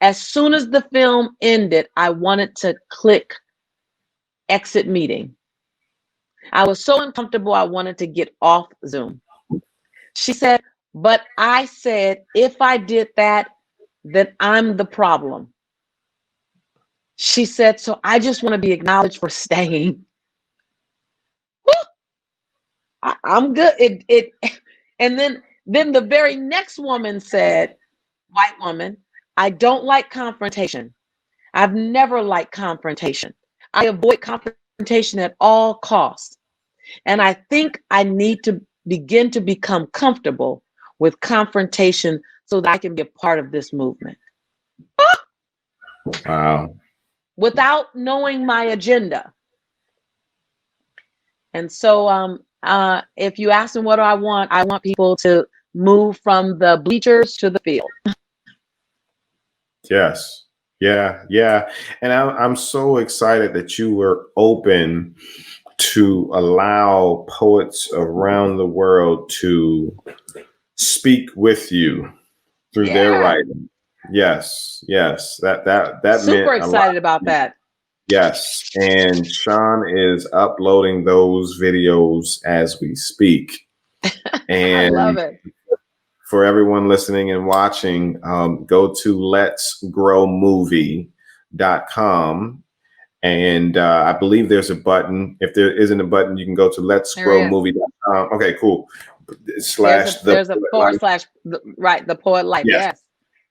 as soon as the film ended, I wanted to click exit meeting. I was so uncomfortable, I wanted to get off Zoom. She said, but I said, if I did that, then I'm the problem. She said, so I just want to be acknowledged for staying. I'm good. And then the very next woman said, white woman, I don't like confrontation. I've never liked confrontation. I avoid confrontation at all costs. And I think I need to begin to become comfortable with confrontation so that I can be a part of this movement. Wow. Without knowing my agenda. And so if you ask me what do I want people to move from the bleachers to the field. Yes. Yeah. And I'm so excited that you were open to allow poets around the world to speak with you through their writing. Yes. That super excited about that. Yes. And Sean is uploading those videos as we speak. And I love it. For everyone listening and watching, go to letsgrowmovie.com. And I believe there's a button. If there isn't a button, you can go to letsgrowmovie.com. Okay, cool. There's a forward slash, right, the Poet Life. Yes.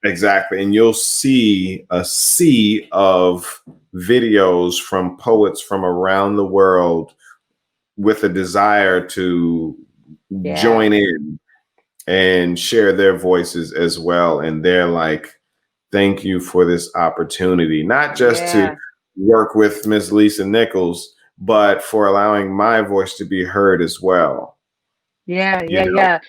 Exactly. And you'll see a sea of videos from poets from around the world with a desire to join in and share their voices as well. And they're like, thank you for this opportunity, not just to work with Ms. Lisa Nichols, but for allowing my voice to be heard as well. Yeah.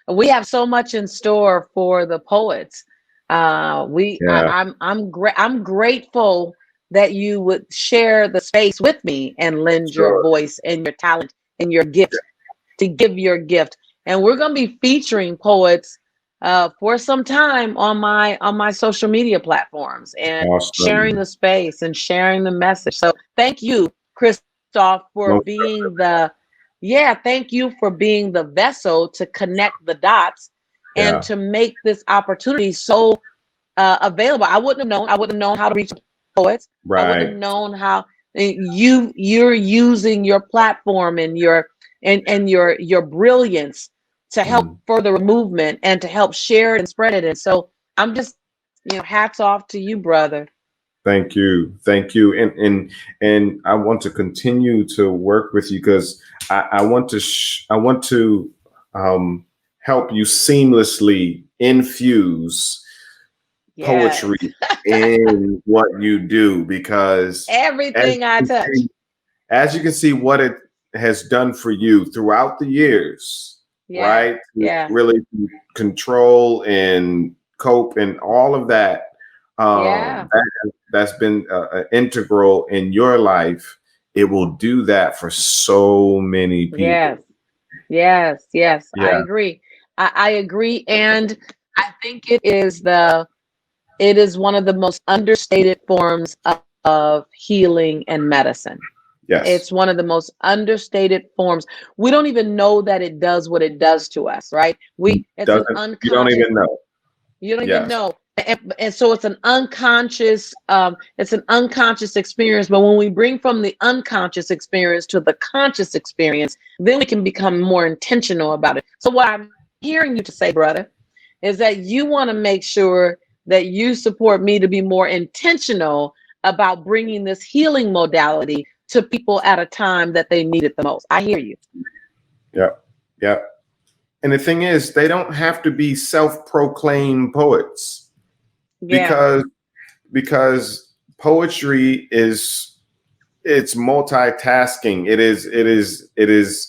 We have so much in store for the poets. I'm grateful that you would share the space with me and lend your voice and your talent and your gift to give your gift. And we're going to be featuring poets for some time on my social media platforms and sharing the space and sharing the message. So thank you, Chris, off for Most being thank you for being the vessel to connect the dots and yeah. to make this opportunity so available. I wouldn't have known how to reach poets. I wouldn't Right. have known how you're using your platform and your brilliance to help Mm. further a movement and to help share it and spread it. And so I'm just, hats off to you, brother. Thank you. Thank you. And I want to continue to work with you because I want to um, help you seamlessly infuse Yes. poetry in what you do because as Everything I you can touch. see, as you can see what it has done for you throughout the years, Yes. right? To Yes. really control and cope and all of that. Yeah. That's been integral in your life. It will do that for so many Yes. people. Yes. Yes. I Yeah. agree. I agree. And I think it is one of the most understated forms of healing and medicine. It's Yes. one of the most understated forms. We don't even know that it does what it does to us, right? It's an Doesn't you don't unconscious, even know. you don't even Yes. know. And so it's an unconscious experience. But when we bring from the unconscious experience to the conscious experience, then we can become more intentional about it. So what I'm hearing you to say, brother, is that you want to make sure that you support me to be more intentional about bringing this healing modality to people at a time that they need it the most. I hear you. Yep. Yep. And the thing is, they don't have to be self-proclaimed poets Yeah. because poetry is it's multitasking.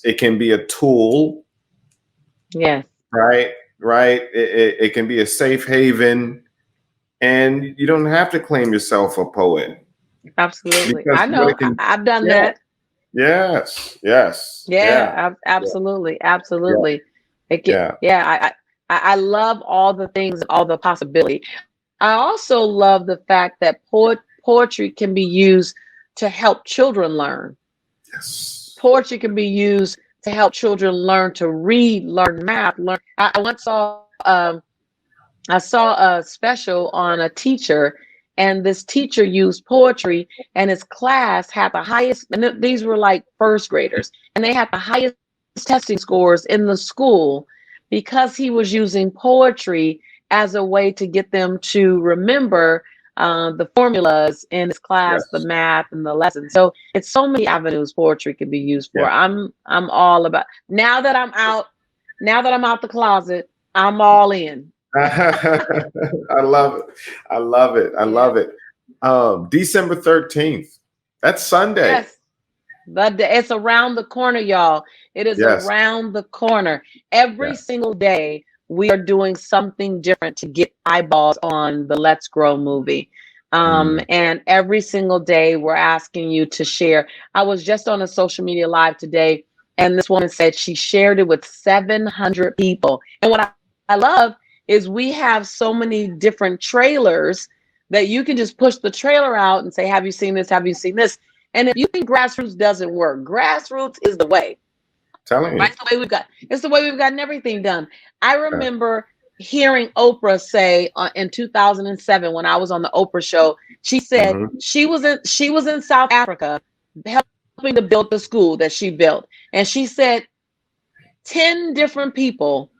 It can be a tool, Yes. right? Right. It can be a safe haven, and you don't have to claim yourself a poet Absolutely. because I what know. it can. I've done Yeah. that. Yes. Yes. Yeah. Yeah. Yeah. Absolutely. Yeah. Absolutely. It get. Yeah. Yeah. I love all the things, all the possibility. I also love the fact that poetry can be used to help children learn. Yes. Poetry can be used to help children learn to read, learn math, learn. I once I saw a special on a teacher, and this teacher used poetry, and his class had the highest, and these were like first graders, and they had the highest testing scores in the school because he was using poetry as a way to get them to remember the formulas in his class, the Yes. math and the lessons. So it's so many avenues poetry can be used for. Yeah. I'm all about now that I'm out the closet, I'm all in. I love it. I love it. I Yeah. love it. December 13th. That's Sunday. Yes. It's around the corner, y'all. It is Yes. around the corner. Every Yes. single day, we are doing something different to get eyeballs on the Let's Grow movie. Mm. And every single day, we're asking you to share. I was just on a social media live today, and this woman said she shared it with 700 people. And what I love is we have so many different trailers that you can just push the trailer out and say, have you seen this? Have you seen this? And if you think grassroots doesn't work, grassroots is the way. Telling Right? you. It's the way we've gotten everything done. I Yeah. remember hearing Oprah say in 2007 when I was on the Oprah show, she said Mhm. she was in South Africa helping to build the school that she built. And she said 10 different people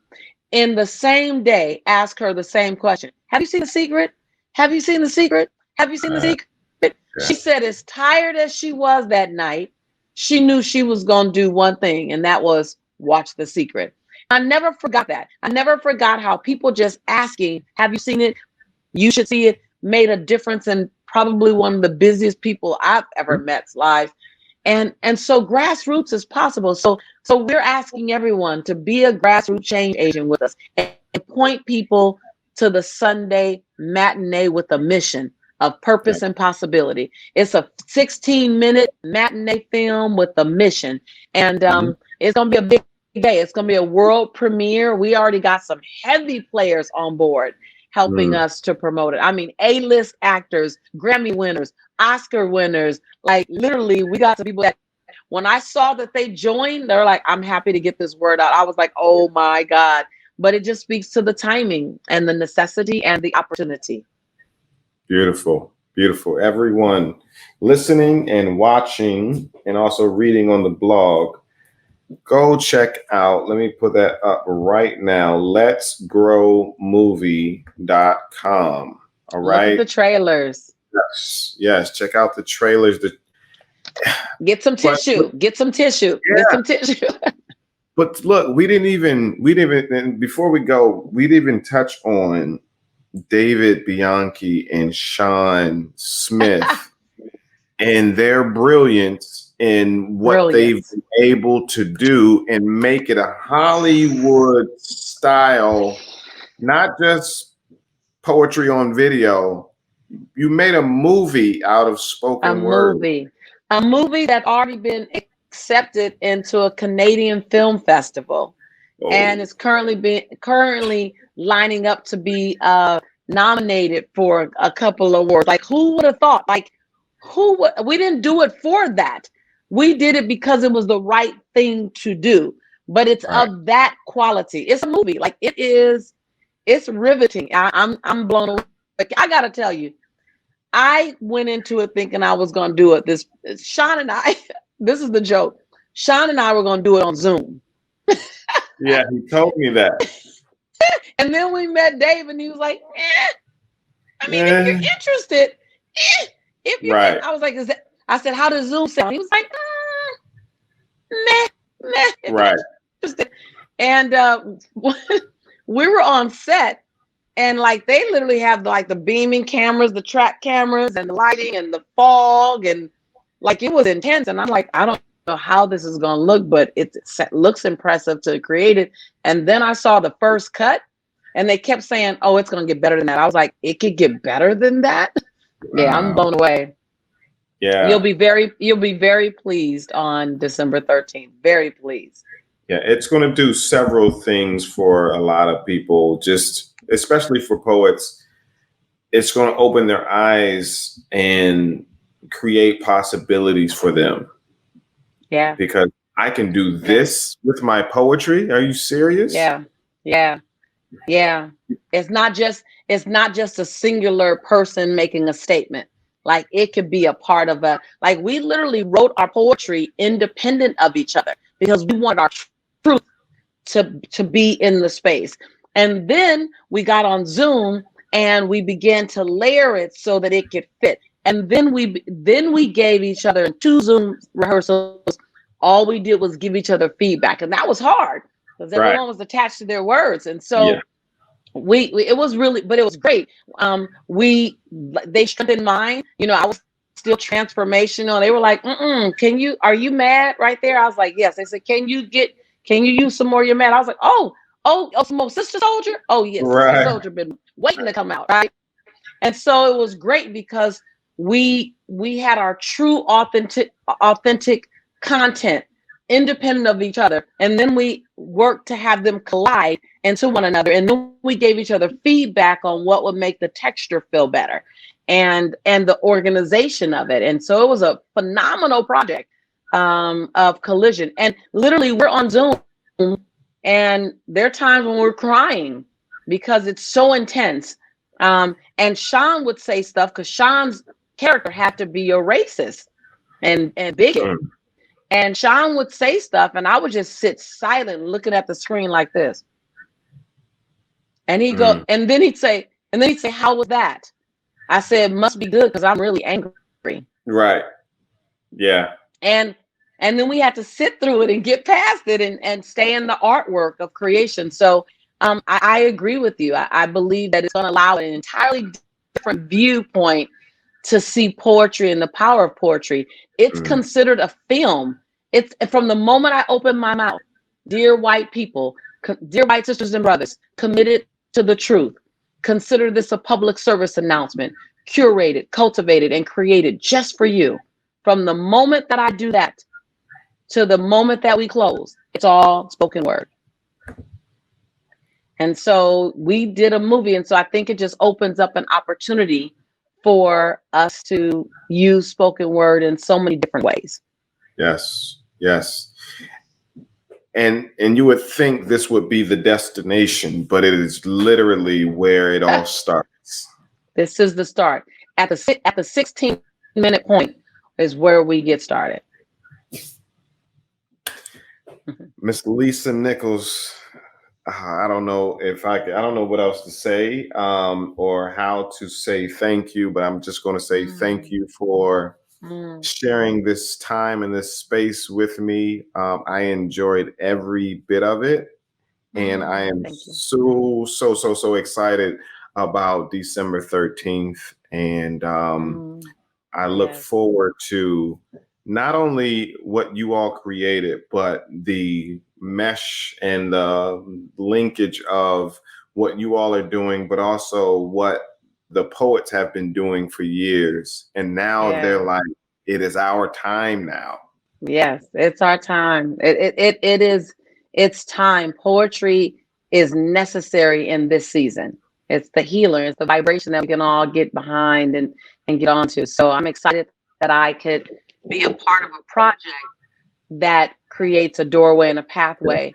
in the same day asked her the same question. Have you seen The Secret? Have you seen The Secret? Have you seen The Uh, Secret? yeah. She said, as tired as she was that night, she knew she was going to do one thing, and that was watch The Secret. I never forgot that. I never forgot how people just asking, have you seen it? You should see it, made a difference in probably one of the busiest people I've ever Mhm. met's life. And so grassroots is possible. So we're asking everyone to be a grassroots change agent with us and point people to the Sunday matinee with a mission of Yeah. purpose and possibility. It's a 16-minute matinee film with a mission. And Mhm. it's gonna be a big day. It's gonna be a world premiere. We already got some heavy players on board helping Mm. us to promote it. I mean, A-list actors, Grammy winners, Oscar winners. Like literally, we got some people that when I saw that they joined, they're like, I'm happy to get this word out. I was like, oh my God. But it just speaks to the timing and the necessity and the opportunity. Beautiful. Beautiful. Everyone listening and watching and also reading on the blog, go check out, let me put that up right now, letsgrowmovie.com. All right. Look at the trailers. Yes. Yes. Check out the trailers. Get some tissue. Get some tissue. Yeah. Get some tissue. But look, we didn't even, and before we go, we didn't even touch on David Bianchi and Sean Smith and their brilliance in what they've been able to do and make it a Hollywood style, not just poetry on video. You made a movie out of spoken word. A movie that already been accepted into a Canadian film festival, and is currently lining up to be nominated for a couple of awards. Like, who would have thought? Like, we didn't do it for that. We did it because it was the right thing to do. But it's of that quality. It's a movie. Like, it's riveting. I'm blown away. I gotta tell you, I went into it thinking I was gonna do it. Sean and I, this is the joke. Sean and I were gonna do it on Zoom. Yeah, he told me that. And then we met Dave, and he was like, I mean, if you're interested, if you're, I was like, I said, how does Zoom sound? He was like, meh. Right. And we were on set, and like they literally have like the beaming cameras, the track cameras, and the lighting and the fog, and like it was intense. And I'm like, I don't know how this is going to look, but it looks impressive to create it. And then I saw the first cut, and they kept saying, oh, it's going to get better than that. I was like, it could get better than that. Wow. Yeah, I'm blown away. Yeah. You'll be very pleased on December 13th. Very pleased. Yeah, it's going to do several things for a lot of people, just especially for poets. It's going to open their eyes and create possibilities for them. Yeah. Because I can do this with my poetry. Are you serious? Yeah. It's not just a singular person making a statement. Like, it could be a part of like, we literally wrote our poetry independent of each other because we want our truth to be in the space. And then we got on Zoom and we began to layer it so that it could fit. And then we gave each other, in 2 Zoom rehearsals, all we did was give each other feedback. And that was hard because everyone was attached to their words. And so it was really, but it was great. They strengthened mine. You know, I was still transformational. They were like, are you mad right there? I was like, yes. They said, can you use some more of your mad? I was like, oh, some more Sister Soldier? Oh, yes, Sister Soldier been waiting to come out, right? And so it was great because we had our true authentic content independent of each other. And then we worked to have them collide into one another. And then we gave each other feedback on what would make the texture feel better and the organization of it. And so it was a phenomenal project of collision. And literally we're on Zoom, and there are times when we're crying because it's so intense. And Sean would say stuff because Sean's character had to be a racist and bigot. And Sean would say stuff, and I would just sit silent, looking at the screen like this. And he'd go, and then he'd say, how was that? I said, must be good because I'm really angry. Right. Yeah. And then we had to sit through it and get past it and stay in the artwork of creation. So I agree with you. I believe that it's going to allow an entirely different viewpoint to see poetry and the power of poetry. It's considered a film. It's from the moment I open my mouth, dear white people, dear white sisters and brothers, committed to the truth. Consider this a public service announcement, curated, cultivated, and created just for you. From the moment that I do that to the moment that we close, it's all spoken word. And so we did a movie. And so I think it just opens up an opportunity for us to use spoken word in so many different ways. Yes. Yes. And you would think this would be the destination, but it is literally where it all starts. This is the start. At the 16-minute point is where we get started. Miss Lisa Nichols, I don't know if I don't know what else to say or how to say thank you, but I'm just going to say thank you for sharing this time and this space with me. I enjoyed every bit of it, and I am so excited about December 13th, and I look forward to not only what you all created, but the mesh and the linkage of what you all are doing, but also what the poets have been doing for years. And now they're like, it is our time now. Yes, it's our time. It's time. Poetry is necessary in this season. It's the healer, it's the vibration that we can all get behind and get onto. So I'm excited that I could be a part of a project that creates a doorway and a pathway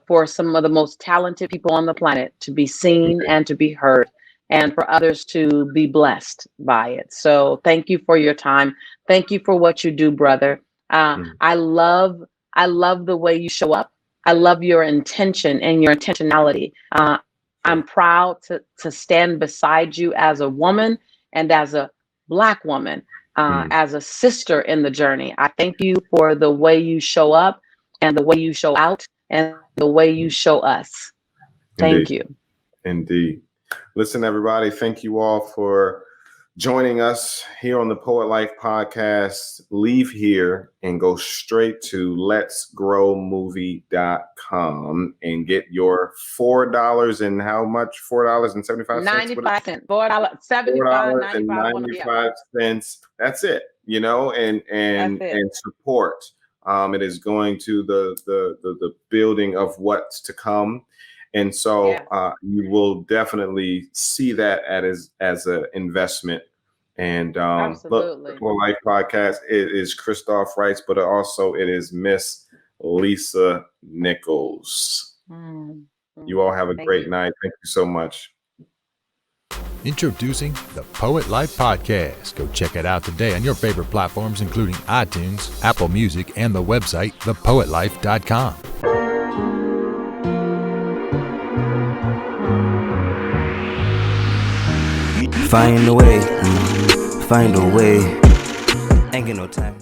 for some of the most talented people on the planet to be seen and to be heard, and for others to be blessed by it. So thank you for your time. Thank you for what you do, brother. I love the way you show up. I love your intention and your intentionality. I'm proud to stand beside you as a woman and as a Black woman, as a sister in the journey. I thank you for the way you show up and the way you show out and the way you show us. Thank you. Indeed. Listen, everybody, thank you all for joining us here on the Poet Life podcast. Leave here and go straight to letsgrowmovie.com and get your $4 and how much? $4.75? 95 cents. $4.75. That's it, you know, and support. It is going to the building of what's to come. And so you will definitely see that as an investment. And look, the Poet Life podcast, it is Christoph Wrights, but also it is Miss Lisa Nichols. You all have a great night. Thank you so much. Introducing the Poet Life Podcast. Go check it out today on your favorite platforms, including iTunes, Apple Music, and the website, thepoetlife.com. Find a way, ain't get no time.